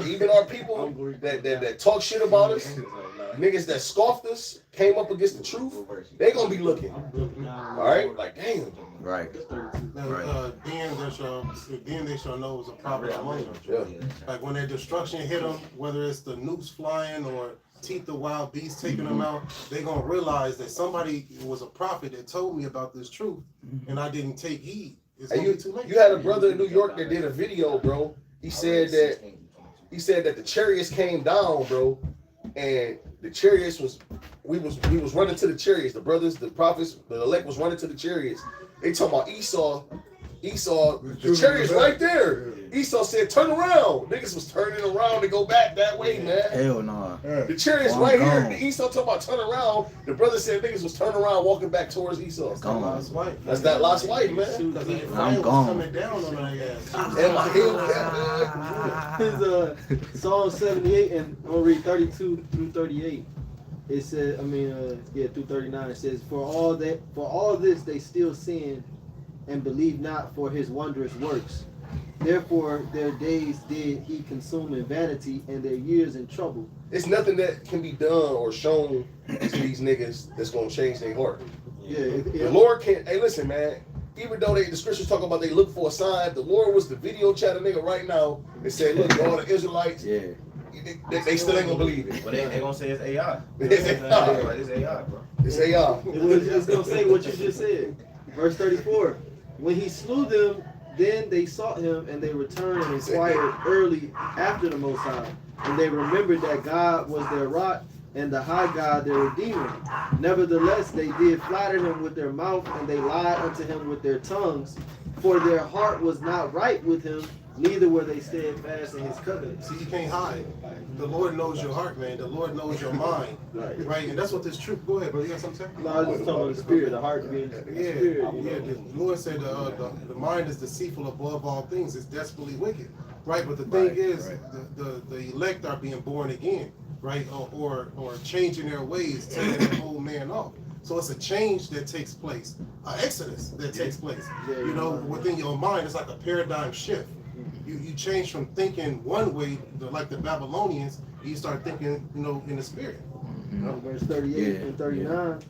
Even our people that talk shit about us, niggas that scoffed us, came up against the truth, they gonna be looking. All right, like damn. Right. Then they shall know it was a prophet among them. Like when their destruction hit them, whether it's the nukes flying or teeth of wild beasts, taking them out, they're gonna realize that somebody was a prophet that told me about this truth, and I didn't take heed. It's gonna be too late. You had a brother in New York that did a video, bro. He said that the chariots came down, bro, and the chariots we was running to the chariots. The brothers, the prophets, the elect was running to the chariots. They talking about Esau, the chariots right there. Esau said, "Turn around." Niggas was turning around to go back that way, man. Hell no. The chariots right here. Esau talking about turn around. The brother said niggas was turning around, walking back towards Esau. That's that lost wife, man. I'm gone. Coming down on their ass. And my heel It's Psalm 78, and I'm gonna read 32 through 38. It said, through 39. It says, for all this they still sin, and believe not for his wondrous works. Therefore their days did he consume in vanity, and their years in trouble. It's nothing that can be done or shown to these niggas that's gonna change their heart. The Lord can't. Hey, listen, man. Even though the scriptures talk about they look for a sign, the Lord was the video chat a nigga right now and said, "Look, all the Israelites, they still ain't gonna believe it." But they gonna say it's AI. It's AI. It's AI, bro. It's AI. It's gonna say what you just said. Verse 34. When he slew them, then they sought him, and they returned and inquired early after the Most High. And they remembered that God was their rock, and the high God their redeemer. Nevertheless, they did flatter him with their mouth, and they lied unto him with their tongues. For their heart was not right with him, neither were they steadfast in his covenant. See, you can't hide. The Lord knows your heart, man. The Lord knows your mind. Right? And that's what this truth. Go ahead, bro. You got something to say? No, I was just talking about the spirit, the heart being the spirit. The Lord said the mind is deceitful above all things. It's desperately wicked. Right? But the thing is, the elect are being born again. Right? Or changing their ways, taking the old man off. So it's a change that takes place, an exodus that takes place. You know, within your mind, it's like a paradigm shift. You change from thinking one way, like the Babylonians, you start thinking, you know, in the spirit. Verse 38 and 39,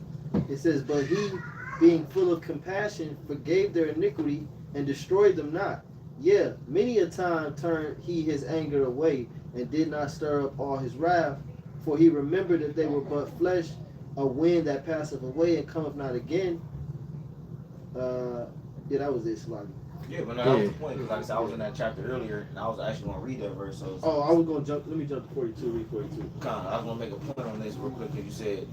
it says, but he, being full of compassion, forgave their iniquity and destroyed them not. Yeah, many a time turned he his anger away and did not stir up all his wrath, for he remembered that they were but flesh, a wind that passeth away and cometh not again. That was it, Sluggy. Yeah, but no, that was the point. Because like I said, I was in that chapter earlier, and I was actually going to read that verse. So I was going to jump. Let me jump to 42. Read 42. I was going to make a point on this real quick. Because you said,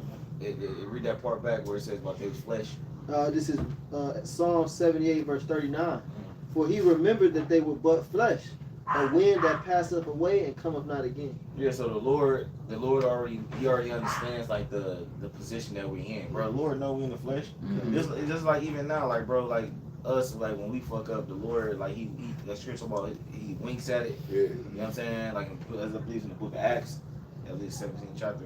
read that part back where it says about their flesh. This is Psalm 78, verse 39. For he remembered that they were but flesh, a wind that passeth away and cometh not again. Yeah, so the Lord already understands like the position that we in, bro. The Lord know we in the flesh. Just like even now, like bro, like us, like when we fuck up, the Lord, like he that's scripture about he winks at it. Yeah. You know what I'm saying? Like as I believe in the book of Acts, at least 17th chapter.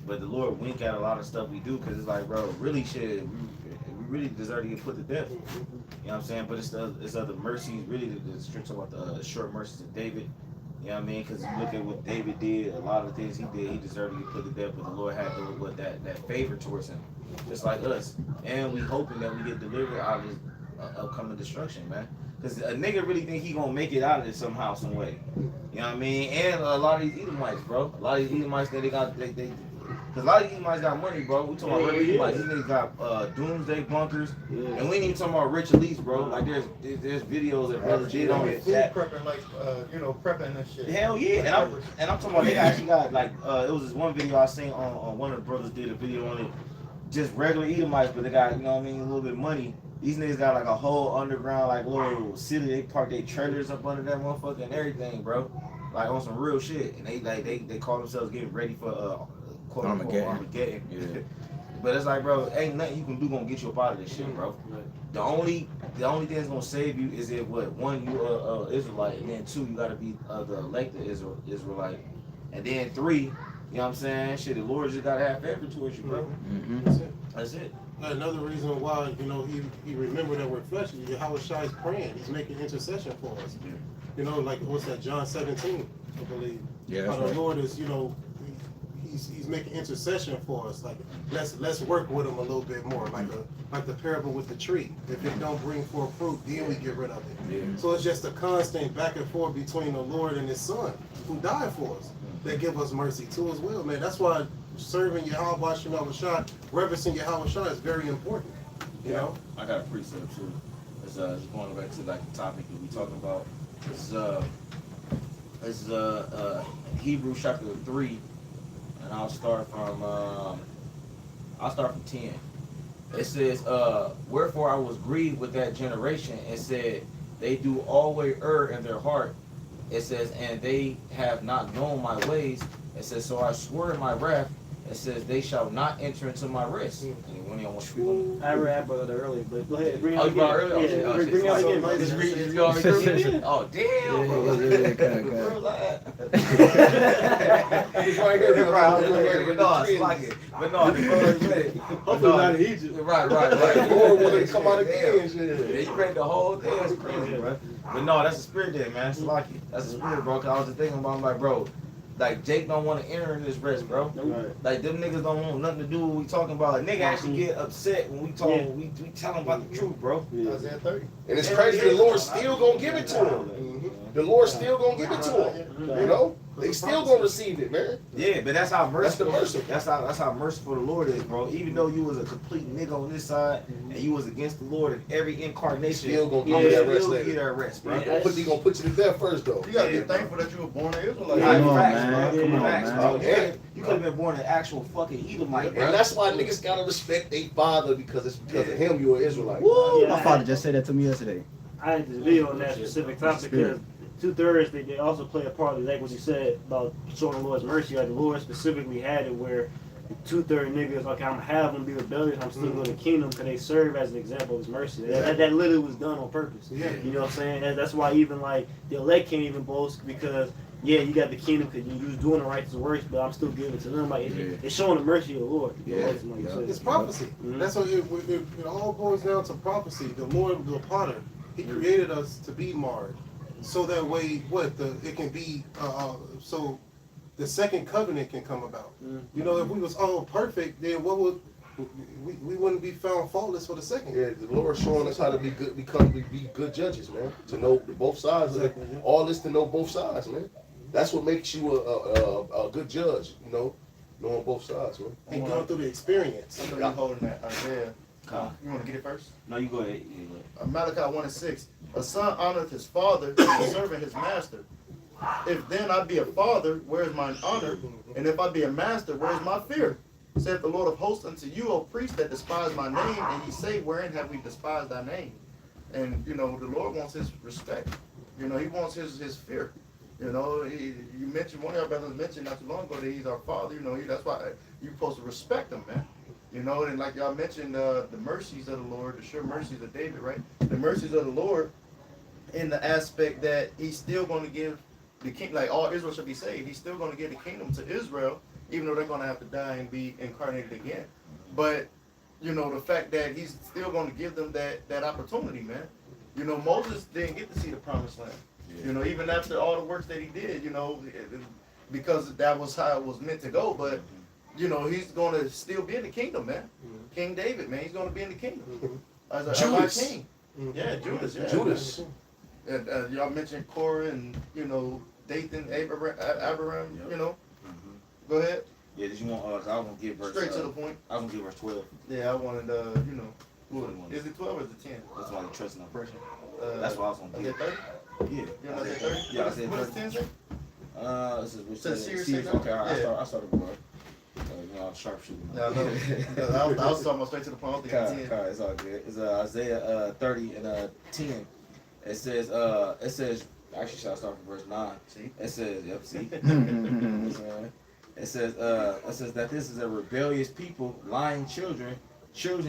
But the Lord wink at a lot of stuff we do because it's like, bro, really shit. We really deserve to get put to death. You know what I'm saying? But it's other mercies. Really, the scripture about the short mercies of David. You know what I mean? Because you look at what David did, a lot of things he did, he deserved to get put to death. But the Lord had that favor towards him, just like us. And we hoping that we get delivered out of this upcoming destruction, man. Because a nigga really think he gonna make it out of this somehow, some way. You know what I mean? And a lot of these Edomites, bro. A lot of these Edomites that because a lot of these Edomites got money, bro. We talking about regular Edomites. These niggas got doomsday bunkers, and we ain't even talking about rich elites, bro. Like there's videos that brothers did on it. Food prepping, like prepping and shit. Hell yeah, and I'm talking about they actually got like it was this one video I seen on one of the brothers did a video on it, just regular Edomites, but they got, you know what I mean, a little bit of money. These niggas got like a whole underground like little city. They park their trailers up under that motherfucker and everything, bro. Like on some real shit, and they call themselves getting ready for quote unquote Armageddon. Yeah. But it's like, bro, ain't nothing you can do gonna get you up out of this shit, bro. The only thing that's gonna save you is if one, you Israelite, and then two, you gotta be the elected Israelite, and then three, you know what I'm saying? Shit, the Lord just gotta have favor towards you, bro. That's it. Another reason why, you know, he remembered that we're flesh. YAHWASHI is praying. He's making intercession for us. You know, like what's that? John 17, I believe. Yeah, that's the Lord is, you know, he's making intercession for us. Like let's work with him a little bit more. Like the parable with the tree. If it don't bring forth fruit, then we get rid of it. Yeah. So it's just a constant back and forth between the Lord and His Son, who died for us, that give us mercy too as well, man. That's why serving YAHAWASHI, reverencing YAHAWASHI is very important. You know? I got a precept too. It's going back to like the topic that we talking about. It's Hebrews chapter 3, and I'll start from 10. It says, wherefore I was grieved with that generation, and said, they do always err in their heart. It says, and they have not known my ways. It says, so I swore in my wrath. It says, they shall not enter into my rest. Anyone y'all want to speak on it? I read that earlier, but go ahead. Bring it Oh, out you brought again. earlier? Yeah, Oh, shit. bring it out again. Just read it. Oh, damn, bro. He's right here. But no, it's like it. But no, the Lord read it. Hopefully not in Egypt. Right. The Lord wanted to come out again. Yeah, you read the whole thing. That's crazy, bro. But no, that's a spirit day, man. It's like it. That's a spirit, bro. Cause I was just thinking about, I'm like, bro, like Jake don't want to enter in this rest, bro. Right. Like them niggas don't want nothing to do with what we talking about. Like, nigga actually get upset when we talk. Yeah. We tell them about the truth, bro. Isaiah 30. And it's crazy, the Lord still gonna give it to him. The Lord still gonna give it to him. You know? They still gonna receive it, man. Yeah, but that's how merciful. That's the mercy. That's how merciful the Lord is, bro. Even though you was a complete nigga on this side and you was against the Lord in every incarnation, Still gonna give you that rest still later. give you that rest, bro. He gonna put you to death first, though. You gotta Yeah, be thankful that you were born an Israelite. Right, Come on, facts, man. bro. Come on, Facts, man. bro. Yeah. You could have been born an actual fucking Edomite, bro. And that's why niggas gotta respect their father, because it's because of him you're an Israelite. Woo! Yeah, My father just said that to me yesterday. I had this video on that specific topic because 2/3 they also play a part of like what you said about showing the Lord's mercy. Like the Lord specifically had it where 2/3 niggas, okay, I'm gonna have them be rebellious, I'm still going to the kingdom because they serve as an example of his mercy. That literally was done on purpose. Yeah. You know what I'm saying? That's why even like the elect can't even boast because yeah, you got the kingdom because you was doing the righteous works, but I'm still giving it to them. Like it's showing the mercy of the Lord. You know, ultimately, so- It's prophecy. Mhm. That's what it all boils down to prophecy. The Lord, the potter, He created us to be marred, so that way, it can be, so the second covenant can come about. You know, if we was all perfect, then what would we wouldn't be found faultless for the second. Yeah, the Lord's showing us how to be good, be good judges, man. To know both sides. All this to know both sides, man. That's what makes you a good judge, you know, knowing both sides, man. And going through the experience. I know you're holding that, Isaiah. You want to get it first? No, you go ahead. Malachi 1:6. A son honoreth his father, and a servant his master. If then I be a father, where is mine honor? And if I be a master, where is my fear? Saith the Lord of hosts unto you, O priests that despise my name, and ye say, wherein have we despised thy name? And you know, the Lord wants his respect. You know, he wants his fear. You know, you mentioned, one of our brothers mentioned not too long ago that he's our father. You know, that's why you're supposed to respect him, man. You know, and like y'all mentioned, the mercies of the Lord, the sure mercies of David, right? The mercies of the Lord in the aspect that he's still going to give the king, like all Israel should be saved. He's still going to give the kingdom to Israel, even though they're going to have to die and be incarnated again. But, you know, the fact that he's still going to give them that opportunity, man. You know, Moses didn't get to see the promised land. Yeah. You know, even after all the works that he did, you know, because that was how it was meant to go. But, you know, he's going to still be in the kingdom, man. King David, man, he's going to be in the kingdom. As a king. Yeah, Judas. Yeah. Judas. And y'all mentioned Korah and, you know, Dathan, Abraham, you know. Go ahead. Yeah, did you want I was gonna give verse straight to the point. I was gonna give verse 12. Yeah, I wanted you know, is it 12 or is it 10? That's why you trust in that person. That's why I was gonna Is give. it 30? Yeah. You know, 30? Yeah, I said what 30. does 10 say? This is which Says says Sears, okay, yeah. I started with you know, I'm sharpshooting. Yeah, I know. I was talking about straight to the point. I was thinking 10. It's all good. It's Isaiah 30 and 10. It says actually should I start from verse 9? See? It says, yep, see. It says that this is a rebellious people, lying children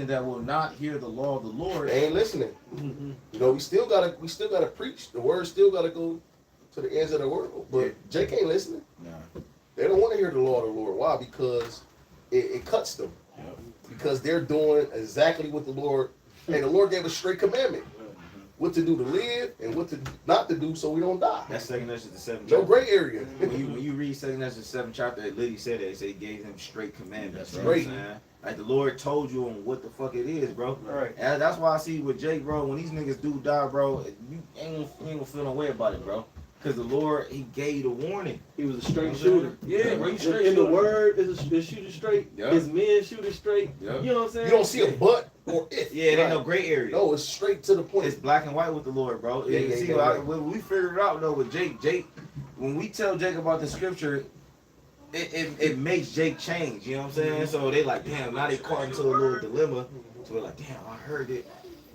that will not hear the law of the Lord. They ain't listening. You know, we still gotta preach. The word still gotta go to the ends of the world. But Jake ain't listening. Nah. They don't want to hear the law of the Lord. Why? Because it cuts them. Yep. Because they're doing exactly what the Lord. Hey, the Lord gave us straight commandment. What to do to live and what to not to do so we don't die. That's 2 Ezra the 7th No chapter. gray area. When you read 2 Ezra the 7th chapter, it literally said that. It said he gave them straight commandments. That's You know right. what I'm saying? Like the Lord told you on what the fuck it is, bro. Right. And that's why I see with Jake, bro, when these niggas do die, bro, you ain't gonna feel no way about it, bro. Because the Lord, he gave you the warning. He was a straight shooter. Yeah, bro, you straight In the shooter. word, is shooter straight. Yep. His men shooter straight. Yep. You know what I'm saying? You don't see a but or if. Yeah, it ain't no gray area. No, it's straight to the point. It's black and white with the Lord, bro. Yeah, You yeah, see, yeah. when we figured it out though with Jake, when we tell Jake about the scripture, it makes Jake change. You know what I'm saying? So they like, damn, now they caught into a little dilemma. So we're like, damn, I heard it.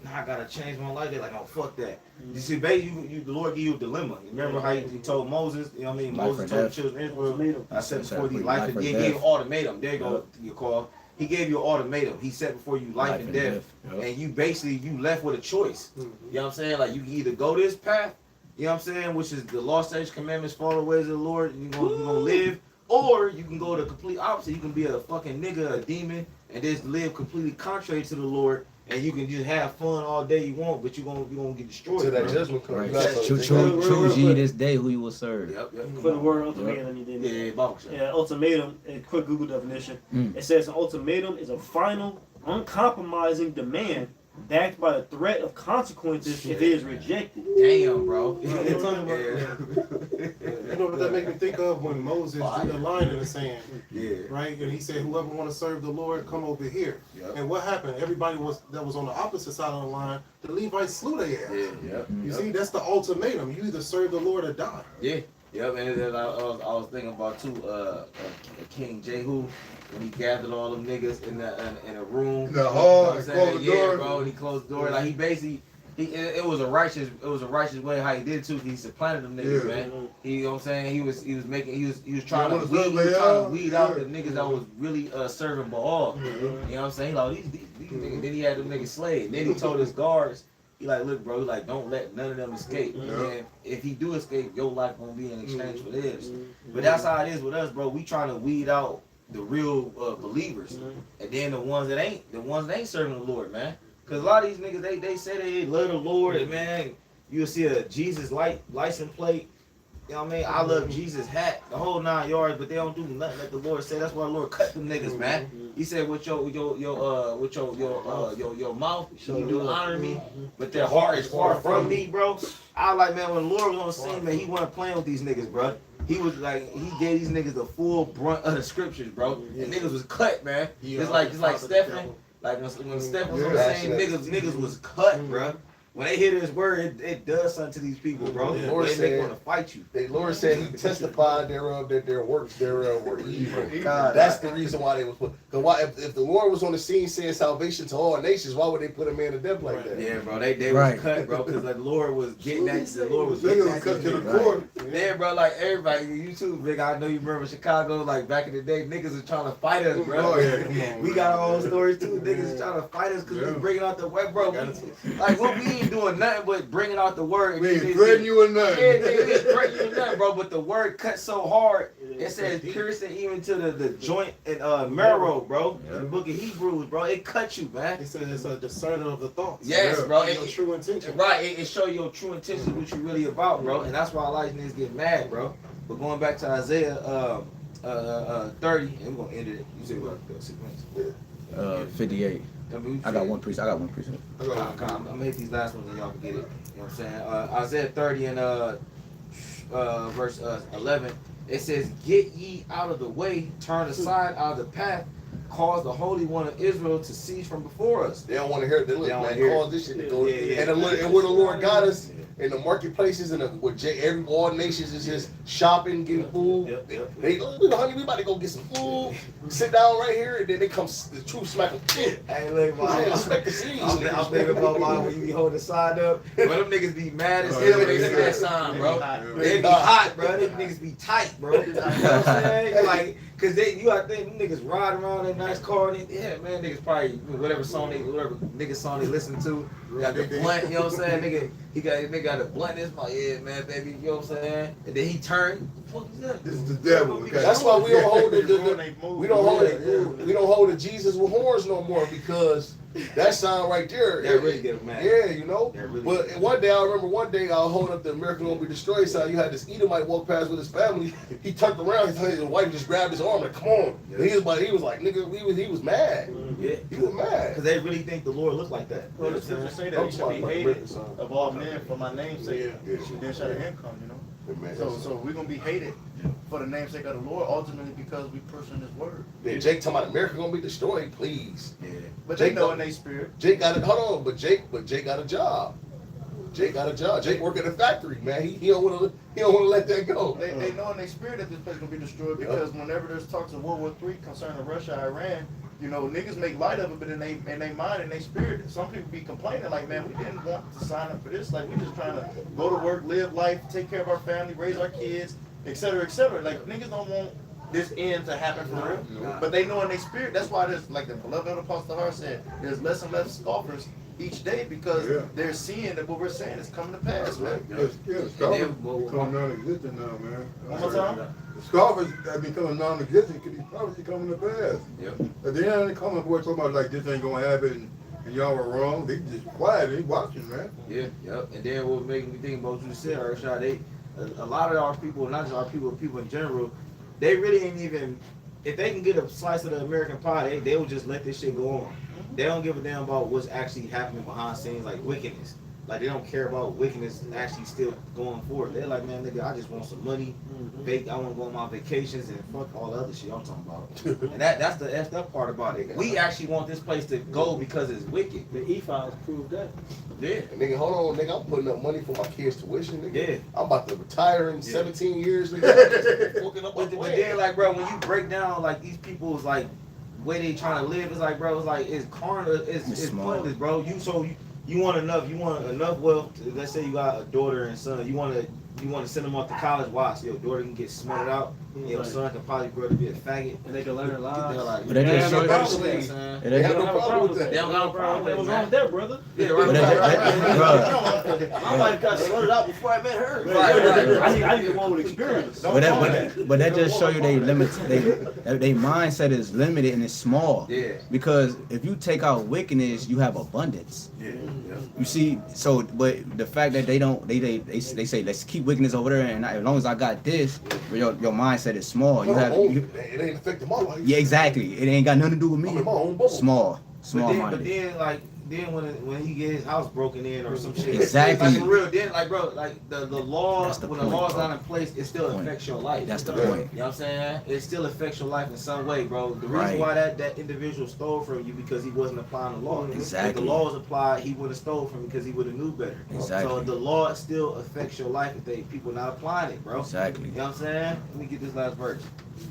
Now I gotta change my life. They're like, oh fuck that. You see, basically, the Lord give you a dilemma. Remember how he told Moses? You know what I mean? Life Moses or told the death. children of Israel, I said before thee life and or death. He death. gave you an ultimatum. There you go, your call. He gave you an ultimatum. He said before you life and death. Yep. And you basically, you left with a choice. You know what I'm saying? Like, you can either go this path, you know what I'm saying, which is the law, statutes, commandments, follow the ways of the Lord, and you're gonna live. Or you can go the complete opposite. You can be a fucking nigga, a demon, and just live completely contrary to the Lord. And you can just have fun all day you want, but you're gonna get destroyed. Till that bro. judgment comes. Right. You got to- Choose ye this day who you will serve. Yep. For the word ultimatum, you Yeah, didn't. BAHASHAM. Yeah, ultimatum, a quick Google definition. Mm. It says an ultimatum is a final, uncompromising demand backed by the threat of consequences if it is rejected. Damn, bro. You know what that make me think of when Moses drew the line in the sand, Yeah. right? And he said, "Whoever want to serve the Lord, come over here." Yep. And what happened? Everybody that was on the opposite side of the line. The Levites slew their ass. Yep. You see, that's the ultimatum. You either serve the Lord or die. Yeah. Yep. And then I was thinking about too, King Jehu, when he gathered all them niggas in a room. In the hall, You know what I'm and saying? closed the Yeah, door. bro. And he closed the door. Like he basically, it was a righteous way how he did it too. He supplanted them niggas, Yeah. man. You know what I'm saying? He was trying Yeah, to what weed out the niggas that was really serving Baal. You know what I'm saying? He like these niggas. Then he had them niggas slayed. Then he told his guards, he like, look, bro, like don't let none of them escape. And if he do escape, your life gonna be in exchange for theirs. But that's how it is with us, bro. We trying to weed out the real believers, and then the ones that ain't serving the Lord, man. Cause a lot of these niggas, they say they love the Lord, and man, you'll see a Jesus license plate. You know what I mean? I love Jesus hat, the whole 9 yards, but they don't do nothing that the Lord said. That's why the Lord cut them niggas, man. He said, with your mouth, you do honor me, but their heart is far from me, bro. I was like, man, when the Lord was on the scene, man, he wasn't playing with these niggas, bro. He was like, he gave these niggas the full brunt of the scriptures, bro. And niggas was cut, man. Just like Stephen. Like when Steph was on the scene, niggas was cut, bro. When they hear this word, it does something to these people, bro. The Lord They want to fight you. The Lord said he testified thereof that their works thereof were evil. God, That's the reason why they was put. Cause why if the Lord was on the scene saying salvation to all nations, why would they put a man to death like that? Yeah, bro. They Right. was cut, bro, because the Lord was getting at the Lord was getting Niggas at cut to these the niggas. core. Yeah, bro, like everybody, you too, big. I know you remember Chicago, like back in the day, niggas was trying to fight us, bro. Oh, yeah, come on, We got our own stories too. Niggas was trying to fight us because we bringing out the word, bro. Like, what we ain't doing nothing but bringing out the word. We ain't threatening you or nothing. Yeah, nigga, we ain't threatening you nothing, bro. But the word cut so hard, it says piercing even to the joint and marrow, bro. In the book of Hebrews, bro. It cut you, man. He said it's a discerner of the thoughts. Yes, bro. And your true intention. Right, it show your true intentions, what you really about, bro. And that's why a lot of niggas get mad, bro. But going back to Isaiah 30, and we're gonna end it. You say what? 6 minutes. 58. I got one precept. I'm gonna hit these last ones and y'all can get it. You know what I'm saying? Isaiah 30 and verse 11. It says, "Get ye out of the way, turn aside out of the path, cause the Holy One of Israel to cease from before us." They don't want to hear it. They look, They don't man, wanna hear cause this shit to go. Yeah, yeah. And where the Lord got us in the marketplaces and all nations is just shopping, getting food. Yep. They honey, we about to go get some food. Sit down right here, and then they come the truth smack them. Hey, look, Man, man. expect to see. I'm thinking about mine when you be holding the sign up. But them niggas be mad as hell when they see that sign, bro. They be hot, bro. Them niggas be tight, bro. You know what I'm saying? Like, cause you gotta think them niggas ride around in a nice car and yeah, man, niggas probably whatever nigga song they listen to. Got the blunt, you know what I'm saying? Nigga got the blunt in his mouth. Yeah, man, baby, you know what I'm saying? And then he turned. What the fuck is that? This is the devil. Okay. That's why we don't hold we don't hold the Jesus with horns no more, because that sign right there. That really get mad. Yeah, you know. That really But get one day I remember I was holding up the America Won't Be Destroyed sign. You had this Edomite walk past with his family. He turned around. His wife just grabbed his arm like, "Come on." Yeah. And he was like, "Nigga," he was mad. Yeah. He was mad. Cause they really think the Lord look like that. Well, the scripture say that you should be hated of all men for my name's sake. Then shall the end come, you know. Man, So we're gonna be hated for the namesake of the Lord, ultimately because we pushing His word. yeah, Jake talking about America gonna be destroyed, please. Yeah. But Jake they know don't- in their spirit. Jake got it. Hold on, but Jake got a job. Jake got a job. Jake work at a factory, man. He don't want to let that go. They know in their spirit that this place gonna be destroyed because whenever there's talks of World War III concerning Russia, Iran, you know, niggas make light of it, but in they mind and they spirit, some people be complaining like, man, we didn't want to sign up for this. Like, we just trying to go to work, live life, take care of our family, raise our kids, etc., etc. Like, niggas don't want this end to happen for real, but they know in their spirit. That's why there's, like the beloved Apostle Hart said, there's less and less scoffers each day because they're seeing that what we're saying is coming to pass, man. Scoffers become non-existent now, man. One more time. The scoffers have become non-existent because these prophecies coming to pass. Yep. But they ain't coming for talking about like this ain't gonna happen and y'all were wrong. They just quiet, they watching, man. Yeah, yep. And then what made me think about what you said, RAWCHAA, a lot of our people, not just our people, people in general, they really ain't even, if they can get a slice of the American pie, they will just let this shit go on. They don't give a damn about what's actually happening behind scenes, like wickedness. Like, they don't care about wickedness actually still going forward. They're like, man, nigga, I just want some money. I want to go on my vacations and fuck all the other shit I'm talking about. And that's the effed up part about it. We actually want this place to go because it's wicked. The E-Files proved that. Yeah. And nigga, hold on, nigga, I'm putting up money for my kids' tuition, nigga. Yeah. I'm about to retire in 17 years, nigga. Fucking up my But plan. then, like, bro, when you break down, like, these people's, like, way they trying to live, it's like, bro, it's like, it's carnal, it's pointless, bro. You want enough wealth. Let's say you got a daughter and son. You want to send them off to college. Watch, your daughter can get smarted out. Your son can probably grow to be a faggot. And they can learn a lot. Like, But that just no shows problem with you. that. It They ain't- have no problem with that. They don't got no problem with What's it, wrong man. with that, brother? Yeah, But right. I might have got sorted out before I met her. I need one with experience. But that just show you they mindset is limited and it's small. Yeah. Because if you take out wickedness, you have abundance. Yeah. You see, so but the fact that they say let's keep wickedness over there, and as long as I got this, your mindset is small. You have It ain't affecting my life. yeah, exactly. It ain't got nothing to do with I'm in me. my own bubble. Small But minded. then, like, when he get his house broken in or some shit, Exactly. like, for real, then, like, bro, like the law, That's the when point, the law's bro. not in place, it still affects your life. That's the Yeah. point. You know what I'm saying? It still affects your life in some way, bro. The reason Right. why that individual stole from you because he wasn't applying the law. If Exactly. the law was applied, he would have stole from you because he would have knew better. Exactly. So the law still affects your life if people not applying it, bro. Exactly. You know what I'm saying? Let me get this last verse.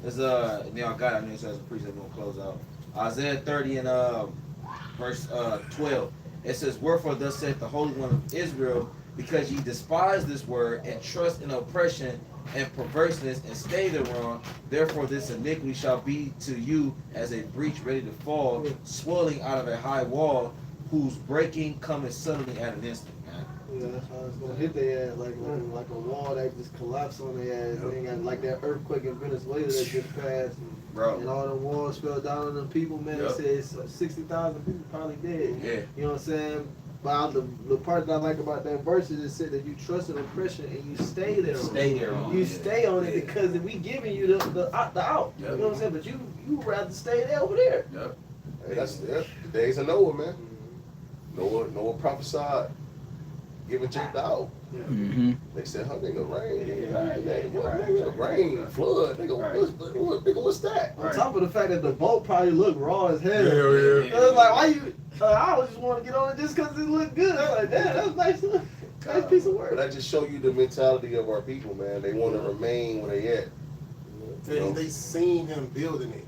It's now I got it. I so as a priest, I'm gonna close out. Isaiah 30 and verse 12. It says, "Wherefore thus saith the Holy One of Israel, because ye despise this word and trust in oppression and perverseness and stay thereon, therefore this iniquity shall be to you as a breach ready to fall, swelling out of a high wall, whose breaking cometh suddenly at an instant." Man. Yeah, that's how it's gonna hit their ass like a wall that just collapsed on their ass. They ain't got like that earthquake in Venezuela that just passed, Bro. and all the walls fell down on them people. Man, Yep. they said 60,000 people probably dead. Yeah. You know what I'm saying? But the part that I like about that verse is it said that you trust in oppression and you stay there. Stay there on You it. stay on it Yeah. because if we giving you the out. Yep. You know what I'm saying? But you rather stay there over there. Yep. Hey, that's the days of Noah, man. Noah prophesied, giving Jake the out. Mm-hmm. They said, "Huh, nigga, rain, flood, nigga, what's that?" On top of the fact that the boat probably looked raw as hell. Yeah. It was like, why you? I was just want to get on it just because it looked good. I was like, damn, that was nice. Nice piece of But work. that just show you the mentality of our people, man. They want to remain where they at. They seen him building it.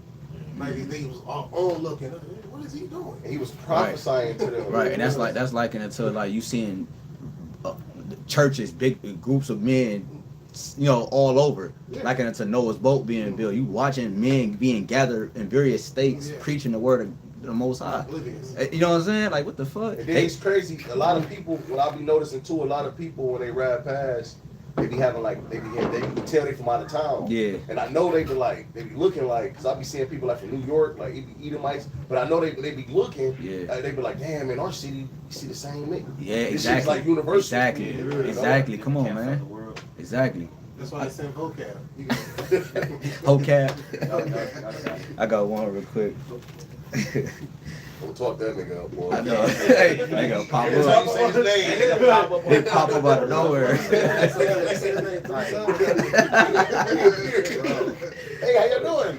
Like they was all looking. What is he doing? And he was prophesying to them. Right, and that's likened it to like you seeing churches, big groups of men, all over, likened it to Noah's boat being built. You watching men being gathered in various states, preaching the word of the Most High. You know what I'm saying? Like, what the fuck? And then it's crazy. A lot of people, what I be noticing too, a lot of people when they ride past, they be having like they can tell they from out of town. Yeah. And I know they be looking like, cause I be seeing people like from New York, like Edomites, but I know they be looking. Yeah. They be like, damn, in our city, you see the same nigga. Yeah, This shit's exactly. like universal. Exactly. You know? Exactly. Come on, Can't fuck the man. world. Exactly. That's why they sent vocab. Okay. I got one real quick. Don't talk that nigga up, boy. I know. Hey, they gonna pop Every time you up. say his name, They pop up out of nowhere. Hey, how you doing?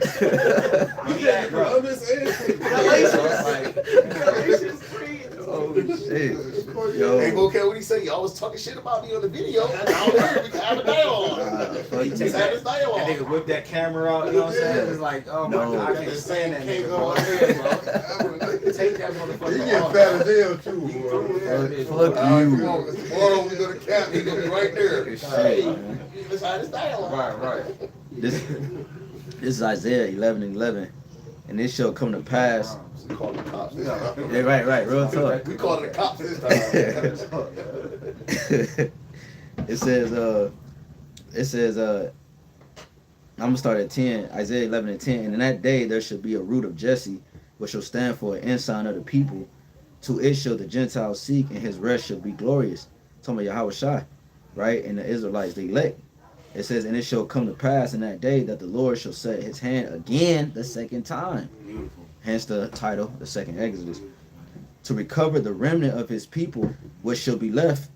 I'm just asking. Oh shit. Yo. Hey, okay, what he say? Y'all was talking shit about me on the video. Now here we can have a dialogue. You Let's take have this that dialogue. nigga whip that camera out, you know what I'm saying? It's like, oh my No. god, I can't stand that Can't nigga, go bro. on here, Take that He motherfucker get off. fat as hell too, You boy. threw that bitch. Fuck Come you. on, tomorrow we go to camp. He gonna be right there. Shit, Hey, man. let's have this dialogue. Right. This is Isaiah 11:11, and this shall come to pass. We call the cops this time. Yeah, right, real talk. We call the cops this time. It says, I'm gonna start at 10, Isaiah 11:10. And in that day there shall be a root of Jesse, which shall stand for an ensign of the people. To it shall the Gentiles seek, and his rest shall be glorious. Talking about YAHWASHI, right? And the Israelites, the elect. It says, and it shall come to pass in that day that the Lord shall set his hand again the second time. Beautiful. Hence the title, the second Exodus. To recover the remnant of his people, which shall be left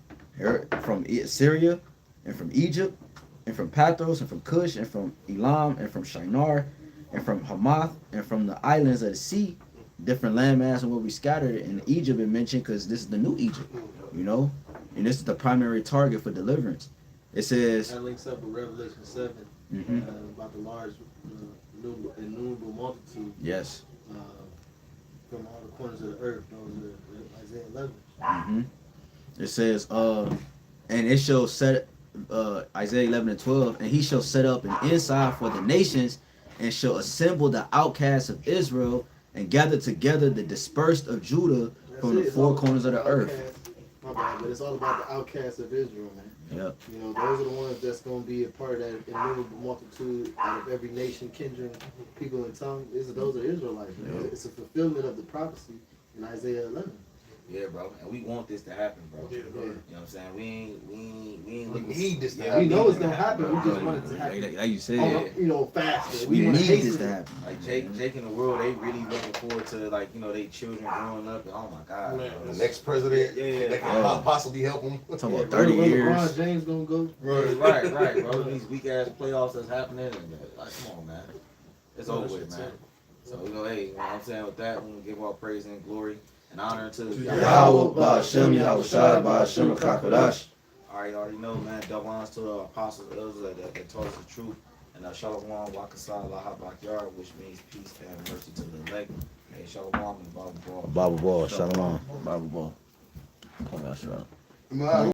from Syria, and from Egypt, and from Pathros, and from Cush, and from Elam, and from Shinar, and from Hamath, and from the islands of the sea. Different landmass and where we scattered. And Egypt is mentioned because this is the new Egypt, you know? And this is the primary target for deliverance. It says, That links up with Revelation 7 about the large, innumerable multitude yes. from all the corners of the earth. Those are Isaiah 11. It says, and it shall set, Isaiah 11:12, and he shall set up an ensign for the nations, and shall assemble the outcasts of Israel, and gather together the dispersed of Judah from the four corners of the earth. My bad, but it's all about the outcasts of Israel, man. Yep. You know, those are the ones that's going to be a part of that innumerable multitude out of every nation, kindred, people, and tongue. Those are Israelites. Man. It's a fulfillment of the prophecy in Isaiah 11. Yeah, bro. And we want this to happen, bro. You know what I'm saying? We ain't looking. need this to Yeah, happen. We know it's going to happen. We just want it to happen. Like you said, Faster. we wanna need hasten this to it. happen. Like Jake in the world, they really looking forward to, like, you know, they children growing up, and oh my god, The bro. next president that can possibly help him. Talking about Where 30 years. LeBron James going to go? Right, bro. These weak ass playoffs that's happening, and like, come on, man. It's over with, man. So we go, hey, you know what I'm saying? With that, we give all praise and glory and honor to Yahawah, BAHASHAM, YAHWASHI, BAHASHAM, HAQADASH. All right, you already know, man. Double honors to the apostles, elders that taught us the truth. And Shalom, Wakasah, LAIWALAMYAM, which means peace and mercy to the elect. Hey, Shalom and Bible Ball. Bible ball, shalom. Bible ball. Oh, that's right.